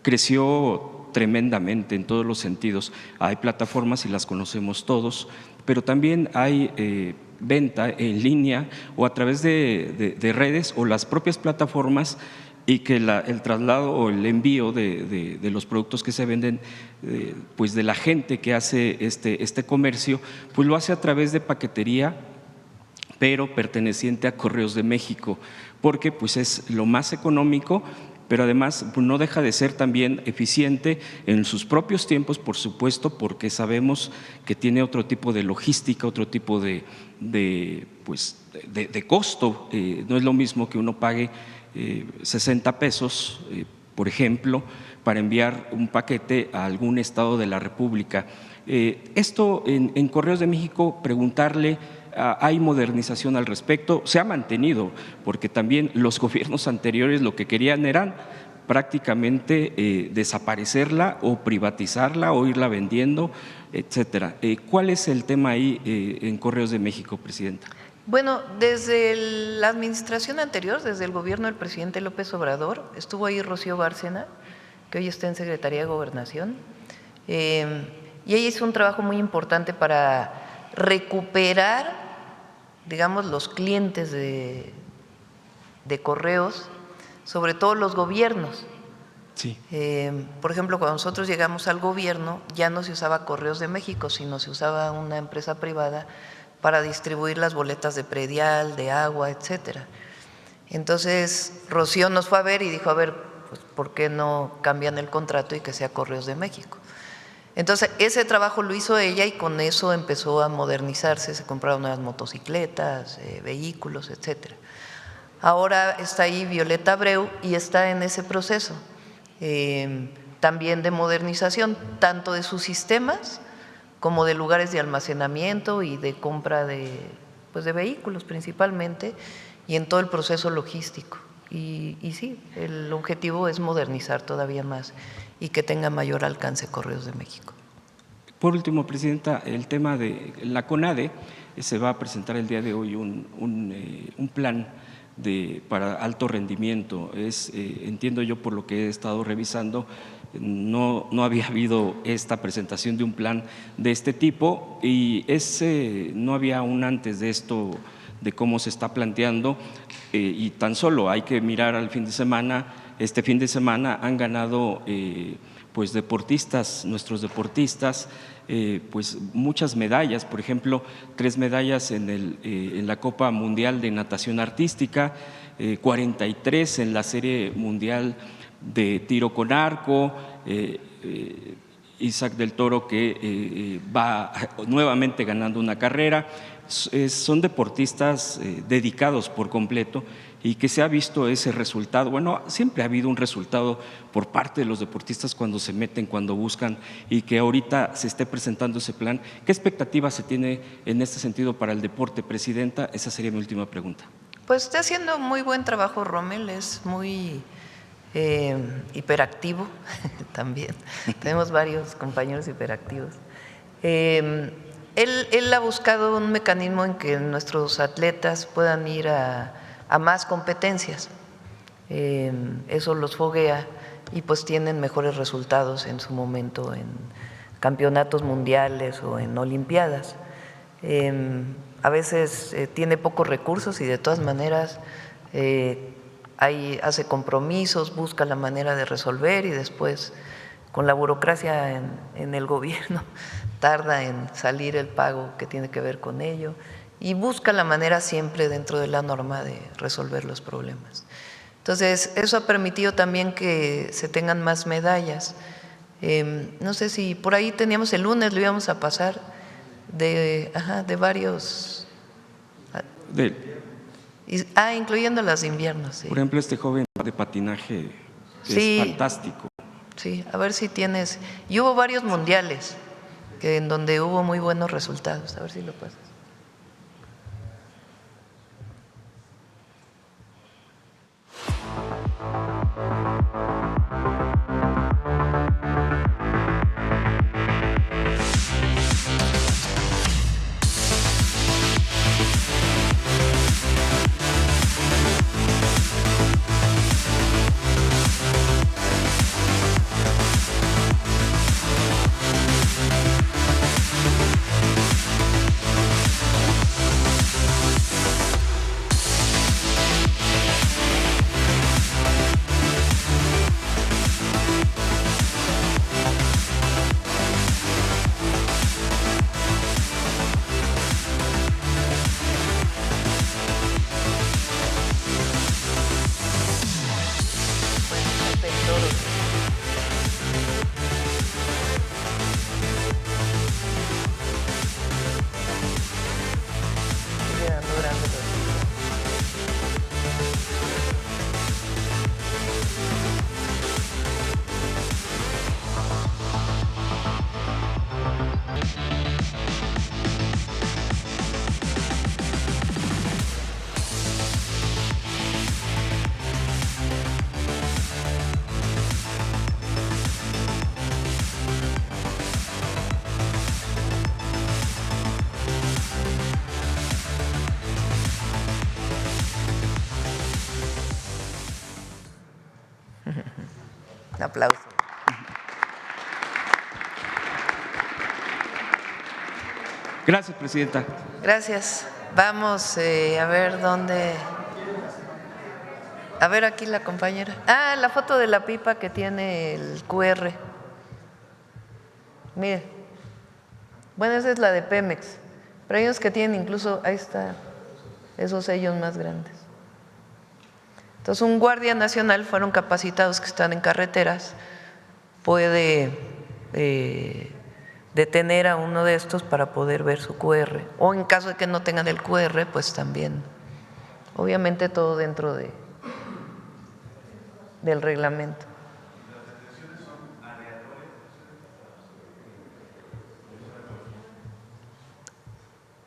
creció tremendamente en todos los sentidos. Hay plataformas y las conocemos todos, pero también hay venta en línea o a través de redes o las propias plataformas, y que el traslado o el envío de los productos que se venden, pues de la gente que hace este comercio, pues lo hace a través de paquetería, pero perteneciente a Correos de México, porque pues es lo más económico, pero además no deja de ser también eficiente en sus propios tiempos, por supuesto, porque sabemos que tiene otro tipo de logística, otro tipo de costo. No es lo mismo que uno pague 60 pesos, por ejemplo, para enviar un paquete a algún estado de la República. Esto en Correos de México, preguntarle, ¿hay modernización al respecto? Se ha mantenido, porque también los gobiernos anteriores lo que querían eran prácticamente desaparecerla o privatizarla o irla vendiendo, etcétera. ¿Cuál es el tema ahí en Correos de México, Presidenta? Bueno, desde la administración anterior, desde el gobierno del presidente López Obrador, estuvo ahí Rocío Bárcena, que hoy está en Secretaría de Gobernación, y ella hizo un trabajo muy importante para recuperar, digamos, los clientes de correos, sobre todo los gobiernos. Sí. Por ejemplo, cuando nosotros llegamos al gobierno, ya no se usaba Correos de México, sino se usaba una empresa privada para distribuir las boletas de predial, de agua, etcétera. Entonces, Rocío nos fue a ver y dijo, a ver, pues, ¿por qué no cambian el contrato y que sea Correos de México? Entonces, ese trabajo lo hizo ella y con eso empezó a modernizarse, se compraron nuevas motocicletas, vehículos, etcétera. Ahora está ahí Violeta Abreu y está en ese proceso también de modernización, tanto de sus sistemas como de lugares de almacenamiento y de compra de vehículos principalmente, y en todo el proceso logístico. Y sí, el objetivo es modernizar todavía más y que tenga mayor alcance Correos de México. Por último, Presidenta, el tema de la CONADE, se va a presentar el día de hoy un plan para alto rendimiento. Entiendo yo, por lo que he estado revisando, no había habido esta presentación de un plan de este tipo y no había aún antes de esto, de cómo se está planteando, y tan solo hay que mirar al fin de semana. Este fin de semana han ganado pues deportistas, nuestros deportistas, pues muchas medallas, por ejemplo, 3 medallas en la Copa Mundial de Natación Artística, 43 en la Serie Mundial de Tiro con Arco, Isaac del Toro que va nuevamente ganando una carrera. Son deportistas dedicados por completo y que se ha visto ese resultado. Bueno, siempre ha habido un resultado por parte de los deportistas cuando se meten, cuando buscan, y que ahorita se esté presentando ese plan. ¿Qué expectativa se tiene en este sentido para el deporte, Presidenta? Esa sería mi última pregunta. Pues está haciendo muy buen trabajo Rommel, es muy hiperactivo también. Tenemos varios compañeros hiperactivos. Él ha buscado un mecanismo en que nuestros atletas puedan ir a más competencias. Eso los foguea y pues tienen mejores resultados en su momento en campeonatos mundiales o en olimpiadas. A veces tiene pocos recursos y de todas maneras hace compromisos, busca la manera de resolver y después con la burocracia en el gobierno tarda en salir el pago que tiene que ver con ello y busca la manera siempre dentro de la norma de resolver los problemas. Entonces, eso ha permitido también que se tengan más medallas. No sé si por ahí teníamos el lunes, lo íbamos a pasar de varios… incluyendo las de invierno, sí. Por ejemplo, este joven de patinaje sí, es fantástico. Sí, a ver si tienes… Y hubo varios mundiales en donde hubo muy buenos resultados. A ver si lo pasas. Un aplauso. Gracias, Presidenta. Gracias. Vamos a ver dónde… A ver aquí la compañera. La foto de la pipa que tiene el QR. Mire. Bueno, esa es la de Pemex. Pero hay unos que tienen incluso, ahí está, esos sellos más grandes. Entonces, un guardia nacional, fueron capacitados que están en carreteras, puede detener a uno de estos para poder ver su QR. O en caso de que no tengan el QR, pues también. Obviamente todo dentro del reglamento. ¿Las detenciones son aleatorias?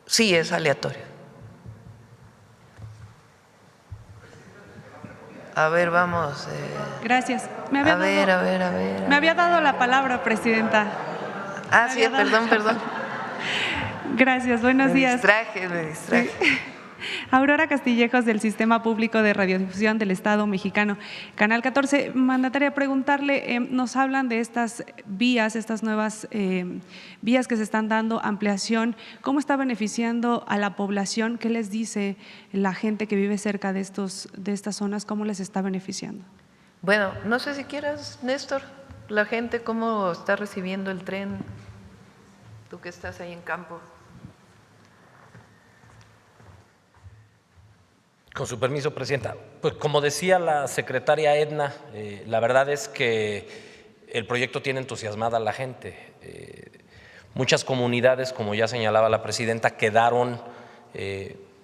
Sí, es aleatorio. A ver, vamos. Gracias. Me había dado la palabra, Presidenta. Sí, perdón. Gracias, buenos días. Me distraje. Sí. Aurora Castillejos, del Sistema Público de Radiodifusión del Estado Mexicano, Canal 14. Mandataria, preguntarle, nos hablan de estas vías, estas nuevas vías que se están dando, ampliación, ¿cómo está beneficiando a la población? ¿Qué les dice la gente que vive cerca de estas zonas? ¿Cómo les está beneficiando? Bueno, no sé si quieras, Néstor, la gente cómo está recibiendo el tren, tú que estás ahí en campo. Con su permiso, Presidenta. Pues como decía la secretaria Edna, la verdad es que el proyecto tiene entusiasmada a la gente. Muchas comunidades, como ya señalaba la Presidenta, quedaron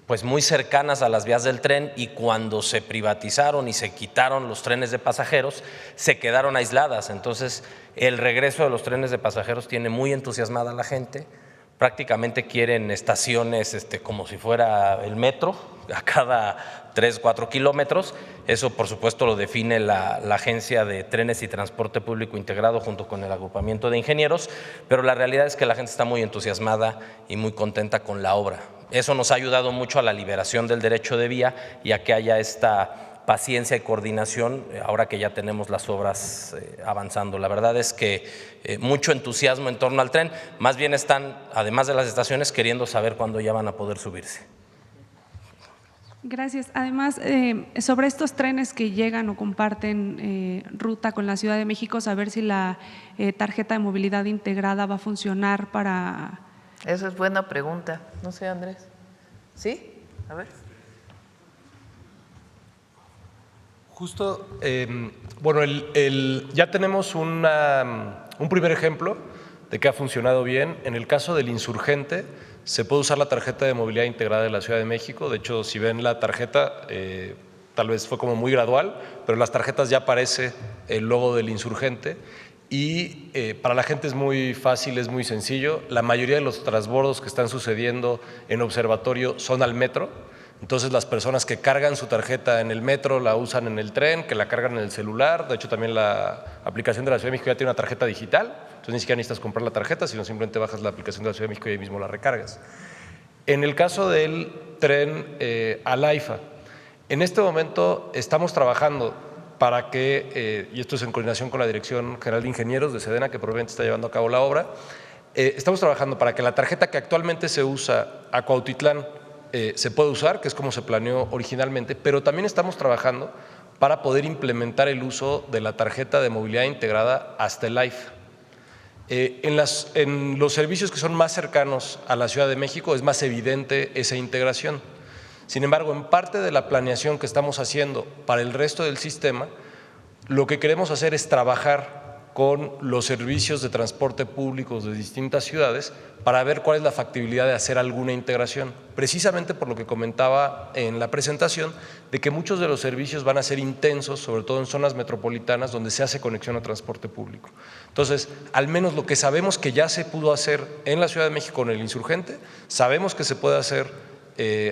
pues muy cercanas a las vías del tren, y cuando se privatizaron y se quitaron los trenes de pasajeros, se quedaron aisladas. Entonces, el regreso de los trenes de pasajeros tiene muy entusiasmada a la gente. Prácticamente quieren estaciones como si fuera el metro, a cada 3, 4 kilómetros. Eso, por supuesto, lo define la Agencia de Trenes y Transporte Público Integrado junto con el agrupamiento de ingenieros, pero la realidad es que la gente está muy entusiasmada y muy contenta con la obra. Eso nos ha ayudado mucho a la liberación del derecho de vía y a que haya esta paciencia y coordinación ahora que ya tenemos las obras avanzando. La verdad es que mucho entusiasmo en torno al tren, más bien están, además de las estaciones, queriendo saber cuándo ya van a poder subirse. Gracias. Además, sobre estos trenes que llegan o comparten ruta con la Ciudad de México, saber si la tarjeta de movilidad integrada va a funcionar para… Esa es buena pregunta. No sé, Andrés. ¿Sí? A ver. Justo, bueno, ya tenemos un primer ejemplo de que ha funcionado bien. En el caso del Insurgente, se puede usar la tarjeta de movilidad integrada de la Ciudad de México. De hecho, si ven la tarjeta, tal vez fue como muy gradual, pero en las tarjetas ya aparece el logo del Insurgente. Y para la gente es muy fácil, es muy sencillo. La mayoría de los transbordos que están sucediendo en Observatorio son al metro. Entonces las personas que cargan su tarjeta en el metro la usan en el tren, que la cargan en el celular. De hecho, también la aplicación de la Ciudad de México ya tiene una tarjeta digital. Entonces ni siquiera necesitas comprar la tarjeta, sino simplemente bajas la aplicación de la Ciudad de México y ahí mismo la recargas. En el caso del tren al AIFA, en este momento estamos trabajando para que, y esto es en coordinación con la Dirección General de Ingenieros de Sedena, que probablemente está llevando a cabo la obra, estamos trabajando para que la tarjeta que actualmente se usa a Cuautitlán se pueda usar, que es como se planeó originalmente, pero también estamos trabajando para poder implementar el uso de la tarjeta de movilidad integrada hasta el AIFA. En los servicios que son más cercanos a la Ciudad de México es más evidente esa integración. Sin embargo, en parte de la planeación que estamos haciendo para el resto del sistema, lo que queremos hacer es trabajar con los servicios de transporte públicos de distintas ciudades para ver cuál es la factibilidad de hacer alguna integración, precisamente por lo que comentaba en la presentación, de que muchos de los servicios van a ser intensos, sobre todo en zonas metropolitanas donde se hace conexión a transporte público. Entonces, al menos lo que sabemos que ya se pudo hacer en la Ciudad de México con el Insurgente, sabemos que se puede hacer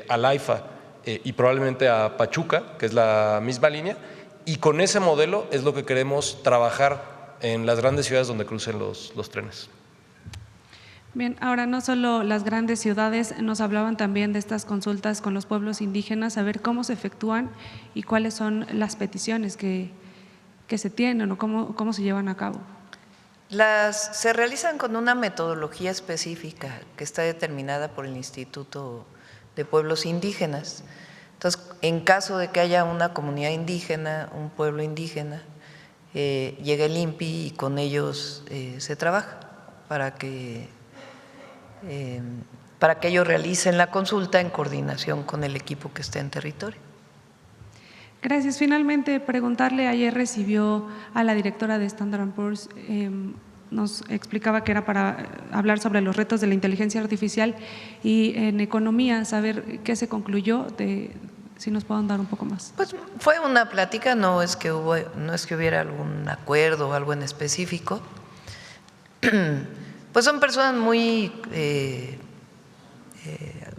al AIFA y probablemente a Pachuca, que es la misma línea, y con ese modelo es lo que queremos trabajar en las grandes ciudades donde crucen los trenes. Bien, ahora no solo las grandes ciudades, nos hablaban también de estas consultas con los pueblos indígenas, a ver cómo se efectúan y cuáles son las peticiones que se tienen o cómo se llevan a cabo. Se realizan con una metodología específica que está determinada por el Instituto de Pueblos Indígenas. Entonces, en caso de que haya una comunidad indígena, un pueblo indígena, llega el INPI y con ellos se trabaja para que ellos realicen la consulta en coordinación con el equipo que esté en territorio. Gracias. Finalmente, preguntarle, ayer recibió a la directora de Standard & Poor's, nos explicaba que era para hablar sobre los retos de la inteligencia artificial y en economía, saber qué se concluyó, si nos pueden dar un poco más. Pues fue una plática, no es que hubiera algún acuerdo o algo en específico. Pues son personas muy,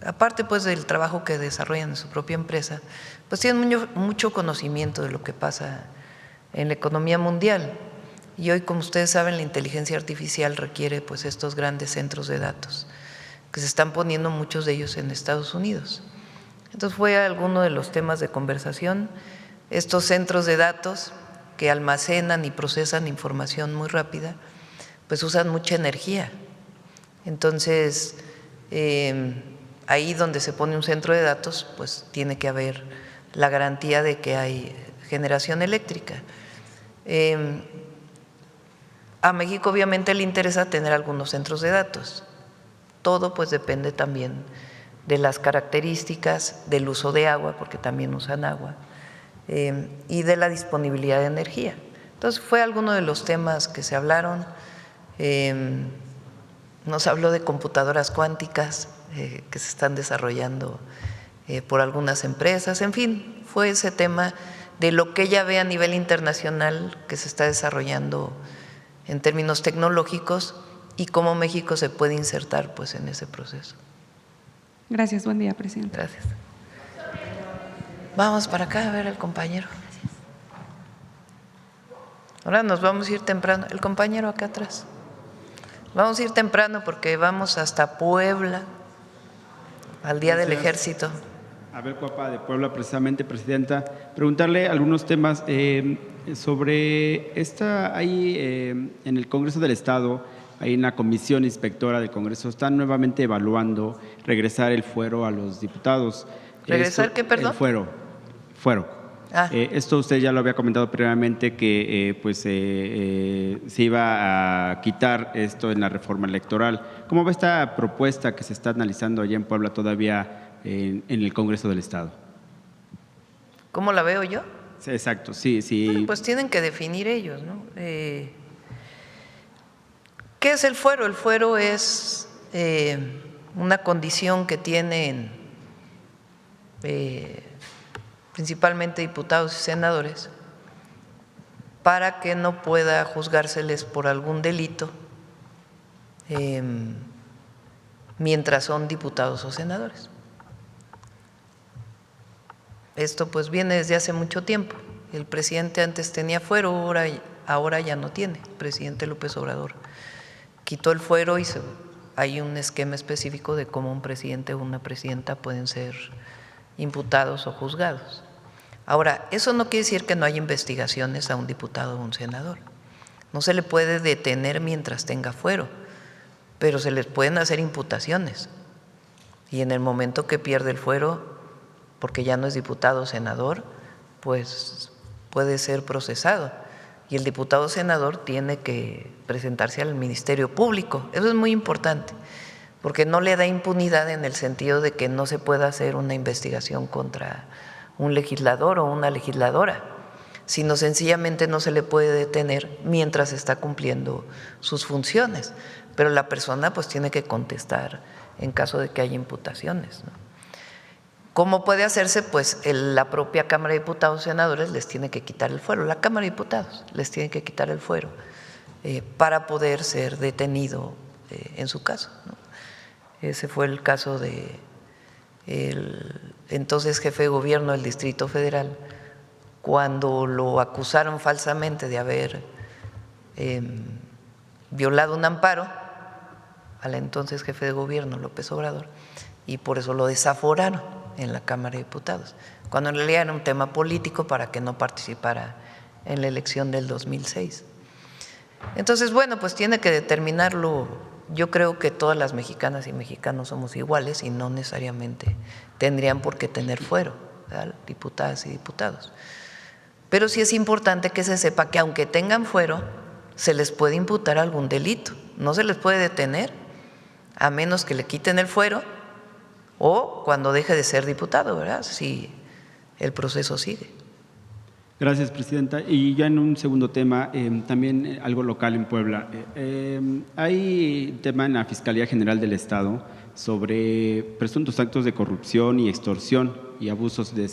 aparte pues del trabajo que desarrollan en su propia empresa, pues tienen mucho conocimiento de lo que pasa en la economía mundial. Y hoy, como ustedes saben, la inteligencia artificial requiere pues estos grandes centros de datos, que se están poniendo muchos de ellos en Estados Unidos. Entonces fue alguno de los temas de conversación, estos centros de datos que almacenan y procesan información muy rápida, pues usan mucha energía. Entonces, ahí donde se pone un centro de datos, pues tiene que haber la garantía de que hay generación eléctrica. A México obviamente le interesa tener algunos centros de datos. Todo pues depende también de las características del uso de agua, porque también usan agua, y de la disponibilidad de energía. Entonces fue alguno de los temas que se hablaron. Nos habló de computadoras cuánticas que se están desarrollando por algunas empresas. En fin, fue ese tema de lo que ella ve a nivel internacional que se está desarrollando en términos tecnológicos y cómo México se puede insertar pues en ese proceso. Gracias, buen día, presidente. Gracias. Vamos para acá a ver al compañero. Ahora nos vamos a ir temprano. El compañero acá atrás. Vamos a ir temprano porque vamos hasta Puebla, al Día del Ejército. Abel Cuapa, de Puebla, precisamente, presidenta. Preguntarle algunos temas sobre ahí en el Congreso del Estado, ahí en la Comisión Inspectora del Congreso, están nuevamente evaluando regresar el fuero a los diputados. ¿Regresar qué, perdón? El fuero. Ah. Esto usted ya lo había comentado previamente que se iba a quitar esto en la reforma electoral. ¿Cómo va esta propuesta que se está analizando allá en Puebla todavía en el Congreso del Estado? ¿Cómo la veo yo? Sí, exacto, sí. Bueno, pues tienen que definir ellos, ¿no? ¿Qué es el fuero? El fuero es una condición que tienen principalmente diputados y senadores para que no pueda juzgárseles por algún delito mientras son diputados o senadores. Esto pues viene desde hace mucho tiempo. El presidente antes tenía fuero, ahora ya no tiene. El presidente López Obrador quitó el fuero y hay un esquema específico de cómo un presidente o una presidenta pueden ser imputados o juzgados. Ahora, eso no quiere decir que no haya investigaciones a un diputado o un senador. No se le puede detener mientras tenga fuero, pero se les pueden hacer imputaciones. Y en el momento que pierde el fuero, porque ya no es diputado o senador, pues puede ser procesado. Y el diputado o senador tiene que presentarse al Ministerio Público. Eso es muy importante, porque no le da impunidad en el sentido de que no se pueda hacer una investigación contra un legislador o una legisladora, sino sencillamente no se le puede detener mientras está cumpliendo sus funciones. Pero la persona pues tiene que contestar en caso de que haya imputaciones, ¿no? ¿Cómo puede hacerse? Pues la propia Cámara de Diputados y Senadores les tiene que quitar el fuero, la Cámara de Diputados les tiene que quitar el fuero para poder ser detenido en su caso, ¿no? Ese fue el caso de el entonces jefe de gobierno del Distrito Federal, cuando lo acusaron falsamente de haber violado un amparo al entonces jefe de gobierno López Obrador, y por eso lo desaforaron en la Cámara de Diputados, cuando en realidad era un tema político para que no participara en la elección del 2006. Entonces, bueno, pues tiene que determinarlo. Yo creo que todas las mexicanas y mexicanos somos iguales y no necesariamente tendrían por qué tener fuero, ¿verdad?, diputadas y diputados. Pero sí es importante que se sepa que aunque tengan fuero, se les puede imputar algún delito. No se les puede detener a menos que le quiten el fuero o cuando deje de ser diputado, ¿verdad?, si el proceso sigue. Gracias, presidenta. Y ya en un segundo tema, también algo local en Puebla. Hay un tema en la Fiscalía General del Estado sobre presuntos actos de corrupción y extorsión y abusos de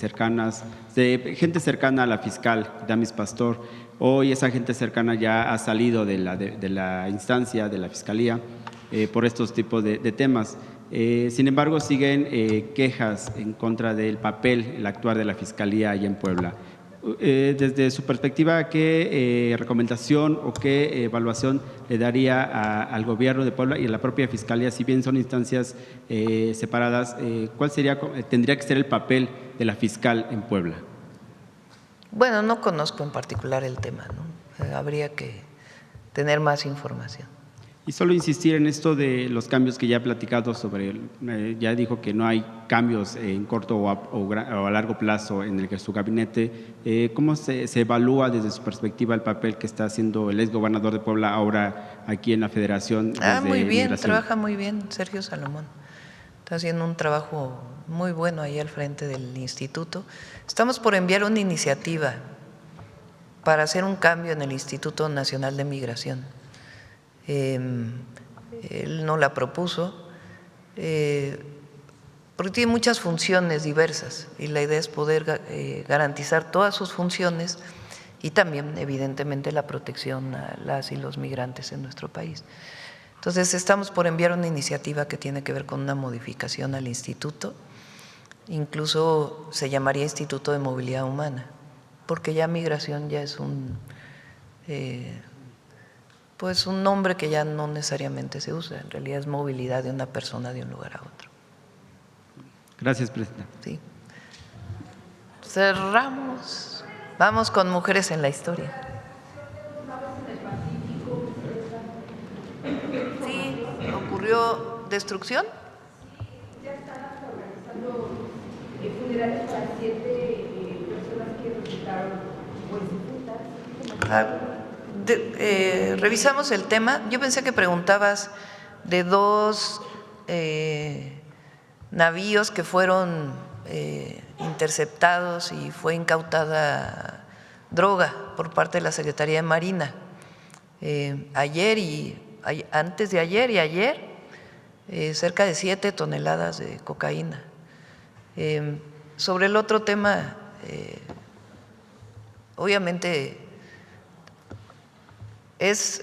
gente cercana a la fiscal, Damis Pastor. Hoy esa gente cercana ya ha salido de la instancia de la Fiscalía por estos tipos de temas. Sin embargo, siguen quejas en contra del papel, el actuar de la Fiscalía allá en Puebla. Desde su perspectiva, ¿qué recomendación o qué evaluación le daría al gobierno de Puebla y a la propia Fiscalía, si bien son instancias separadas, cuál tendría que ser el papel de la fiscal en Puebla? Bueno, no conozco en particular el tema, ¿no? Habría que tener más información. Y solo insistir en esto de los cambios que ya he platicado sobre, ya dijo que no hay cambios en corto o a largo plazo en su gabinete. ¿Cómo se evalúa desde su perspectiva el papel que está haciendo el exgobernador de Puebla ahora aquí en la Federación? Muy bien, Migración? trabaja muy bien Sergio Salomón. Está haciendo un trabajo muy bueno ahí al frente del instituto. Estamos por enviar una iniciativa para hacer un cambio en el Instituto Nacional de Migración. Él no la propuso porque tiene muchas funciones diversas y la idea es poder garantizar todas sus funciones y también evidentemente la protección a las y los migrantes en nuestro país. Entonces estamos por enviar una iniciativa que tiene que ver con una modificación al instituto, incluso se llamaría Instituto de Movilidad Humana, porque ya migración ya es pues un nombre que ya no necesariamente se usa, en realidad es movilidad de una persona de un lugar a otro. Gracias, Presidenta. Sí. Cerramos. Vamos con Mujeres en la Historia. Sí, ¿ocurrió destrucción? Ya están organizando funerales para 7 personas que resultaron difuntas. Revisamos el tema. Yo pensé que preguntabas de 2 navíos que fueron interceptados y fue incautada droga por parte de la Secretaría de Marina. Ayer y antes de ayer y ayer, cerca de 7 toneladas de cocaína. Sobre el otro tema, obviamente es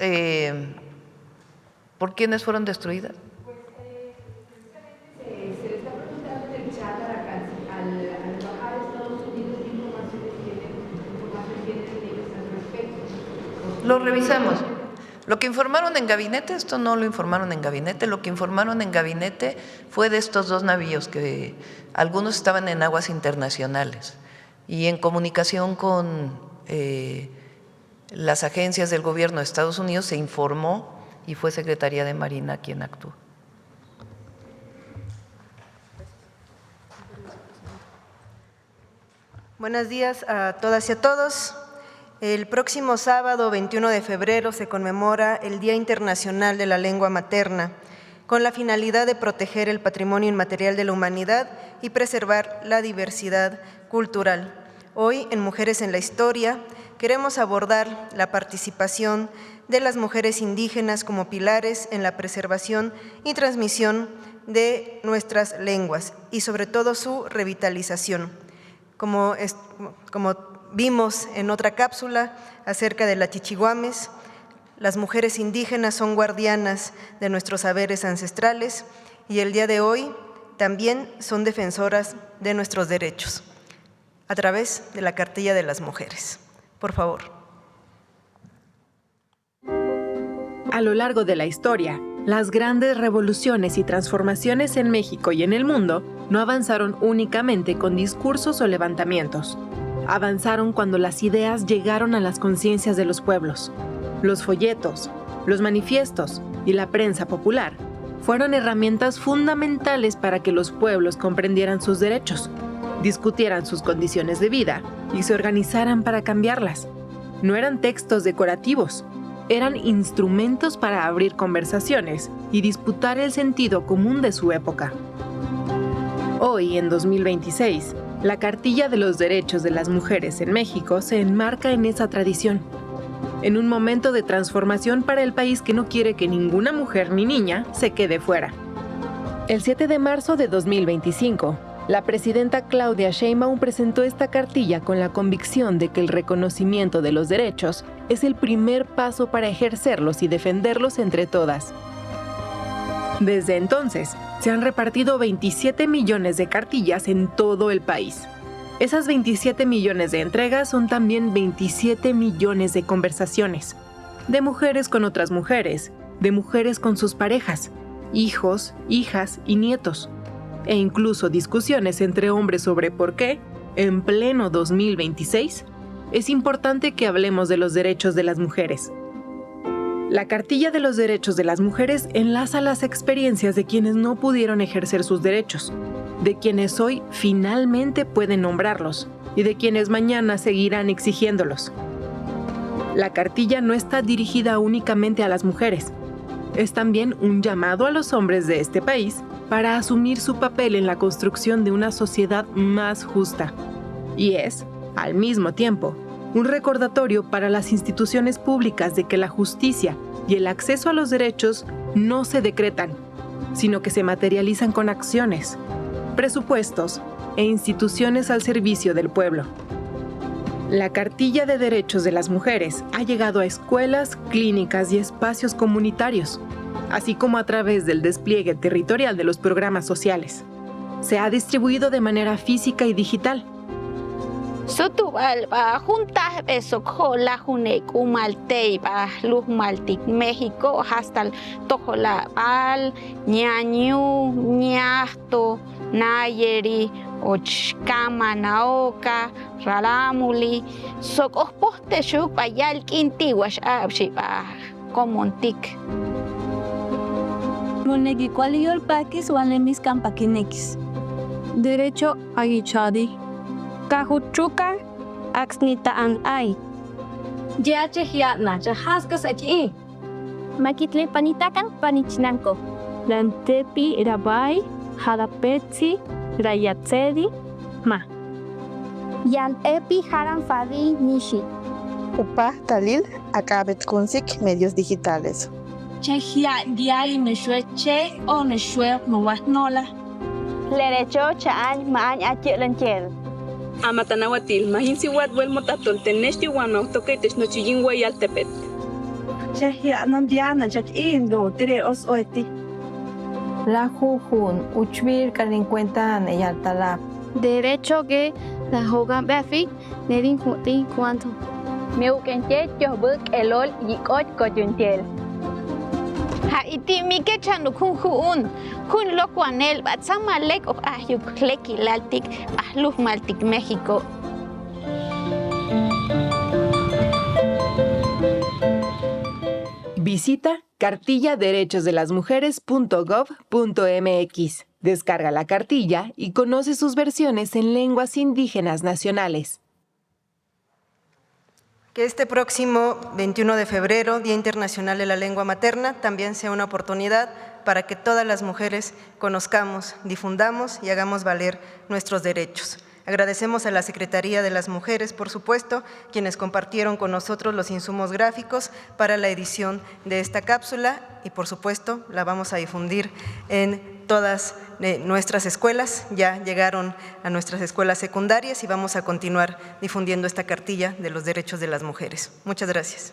¿por quiénes fueron destruidas? Pues se le está preguntando en el chat a la Embajada de Estados Unidos qué información tienen ellos al respecto. Lo revisamos. Lo que informaron en gabinete, esto no lo informaron en gabinete, lo que informaron en gabinete fue de estos 2 navíos que algunos estaban en aguas internacionales y en comunicación con las agencias del gobierno de Estados Unidos se informó y fue Secretaría de Marina quien actuó. Buenos días a todas y a todos. El próximo sábado 21 de febrero se conmemora el Día Internacional de la Lengua Materna, con la finalidad de proteger el patrimonio inmaterial de la humanidad y preservar la diversidad cultural. Hoy, en Mujeres en la Historia, queremos abordar la participación de las mujeres indígenas como pilares en la preservación y transmisión de nuestras lenguas y sobre todo su revitalización. Como vimos en otra cápsula acerca de la Chichiguames, las mujeres indígenas son guardianas de nuestros saberes ancestrales y el día de hoy también son defensoras de nuestros derechos a través de la Cartilla de las Mujeres. Por favor. A lo largo de la historia, las grandes revoluciones y transformaciones en México y en el mundo no avanzaron únicamente con discursos o levantamientos. Avanzaron cuando las ideas llegaron a las conciencias de los pueblos. Los folletos, los manifiestos y la prensa popular fueron herramientas fundamentales para que los pueblos comprendieran sus derechos, discutieran sus condiciones de vida y se organizaran para cambiarlas. No eran textos decorativos, eran instrumentos para abrir conversaciones y disputar el sentido común de su época. Hoy, en 2026, la Cartilla de los Derechos de las Mujeres en México se enmarca en esa tradición. En un momento de transformación para el país que no quiere que ninguna mujer ni niña se quede fuera. El 7 de marzo de 2025, la presidenta Claudia Sheinbaum presentó esta cartilla con la convicción de que el reconocimiento de los derechos es el primer paso para ejercerlos y defenderlos entre todas. Desde entonces, se han repartido 27 millones de cartillas en todo el país. Esas 27 millones de entregas son también 27 millones de conversaciones, de mujeres con otras mujeres, de mujeres con sus parejas, hijos, hijas y nietos, e incluso discusiones entre hombres sobre por qué, en pleno 2026, es importante que hablemos de los derechos de las mujeres. La Cartilla de los Derechos de las Mujeres enlaza las experiencias de quienes no pudieron ejercer sus derechos, de quienes hoy finalmente pueden nombrarlos y de quienes mañana seguirán exigiéndolos. La cartilla no está dirigida únicamente a las mujeres. Es también un llamado a los hombres de este país para asumir su papel en la construcción de una sociedad más justa. Y es, al mismo tiempo, un recordatorio para las instituciones públicas de que la justicia y el acceso a los derechos no se decretan, sino que se materializan con acciones, presupuestos e instituciones al servicio del pueblo. La Cartilla de Derechos de las Mujeres ha llegado a escuelas, clínicas y espacios comunitarios, así como a través del despliegue territorial de los programas sociales. Se ha distribuido de manera física y digital. Sotubal ba juntas beso la junek umalte ba luz maltic México hasta el tojola bal ñañu ñasto nayeri ochkama naoka raramuli sokos poste shuk bayal kintiwash abshi ba comontic Monegi cualiol paquis walemis campaquinex derecho a guichadi Kahuchuka axnita an ay. Yache hiatna jahaskas achi. Makitle panitakan panichnanko. Lantepi rabai, hadapetsi, rayatsedi, ma. Yan epi haran fadi nishi. Upa talil acabet kunsik medios digitales. Chehia diari meshueche o meshue mawasnola. Lerecho chaan maan achelanchel. Amatanahuatil, mahinsiwat wel motatol tenesti wano toquetes no chiyingway altepet. Chehia nandiana chach indo tire os oeti. La jujun uchvir calincuenta neyaltala. Derecho que la jogan befi nedin juti cuanto. Miukenche chobuk elol yikot koyuntiel. Haiti mi que chanu kun lokwanel batsamalek of ayuk leki laltik ahluf maltik México. Visita cartilladerechosdelasmujeres.gov.mx. Descarga la cartilla y conoce sus versiones en lenguas indígenas nacionales. Que este próximo 21 de febrero, Día Internacional de la Lengua Materna, también sea una oportunidad para que todas las mujeres conozcamos, difundamos y hagamos valer nuestros derechos. Agradecemos a la Secretaría de las Mujeres, por supuesto, quienes compartieron con nosotros los insumos gráficos para la edición de esta cápsula y, por supuesto, la vamos a difundir en todas nuestras escuelas. Ya llegaron a nuestras escuelas secundarias y vamos a continuar difundiendo esta cartilla de los derechos de las mujeres. Muchas gracias.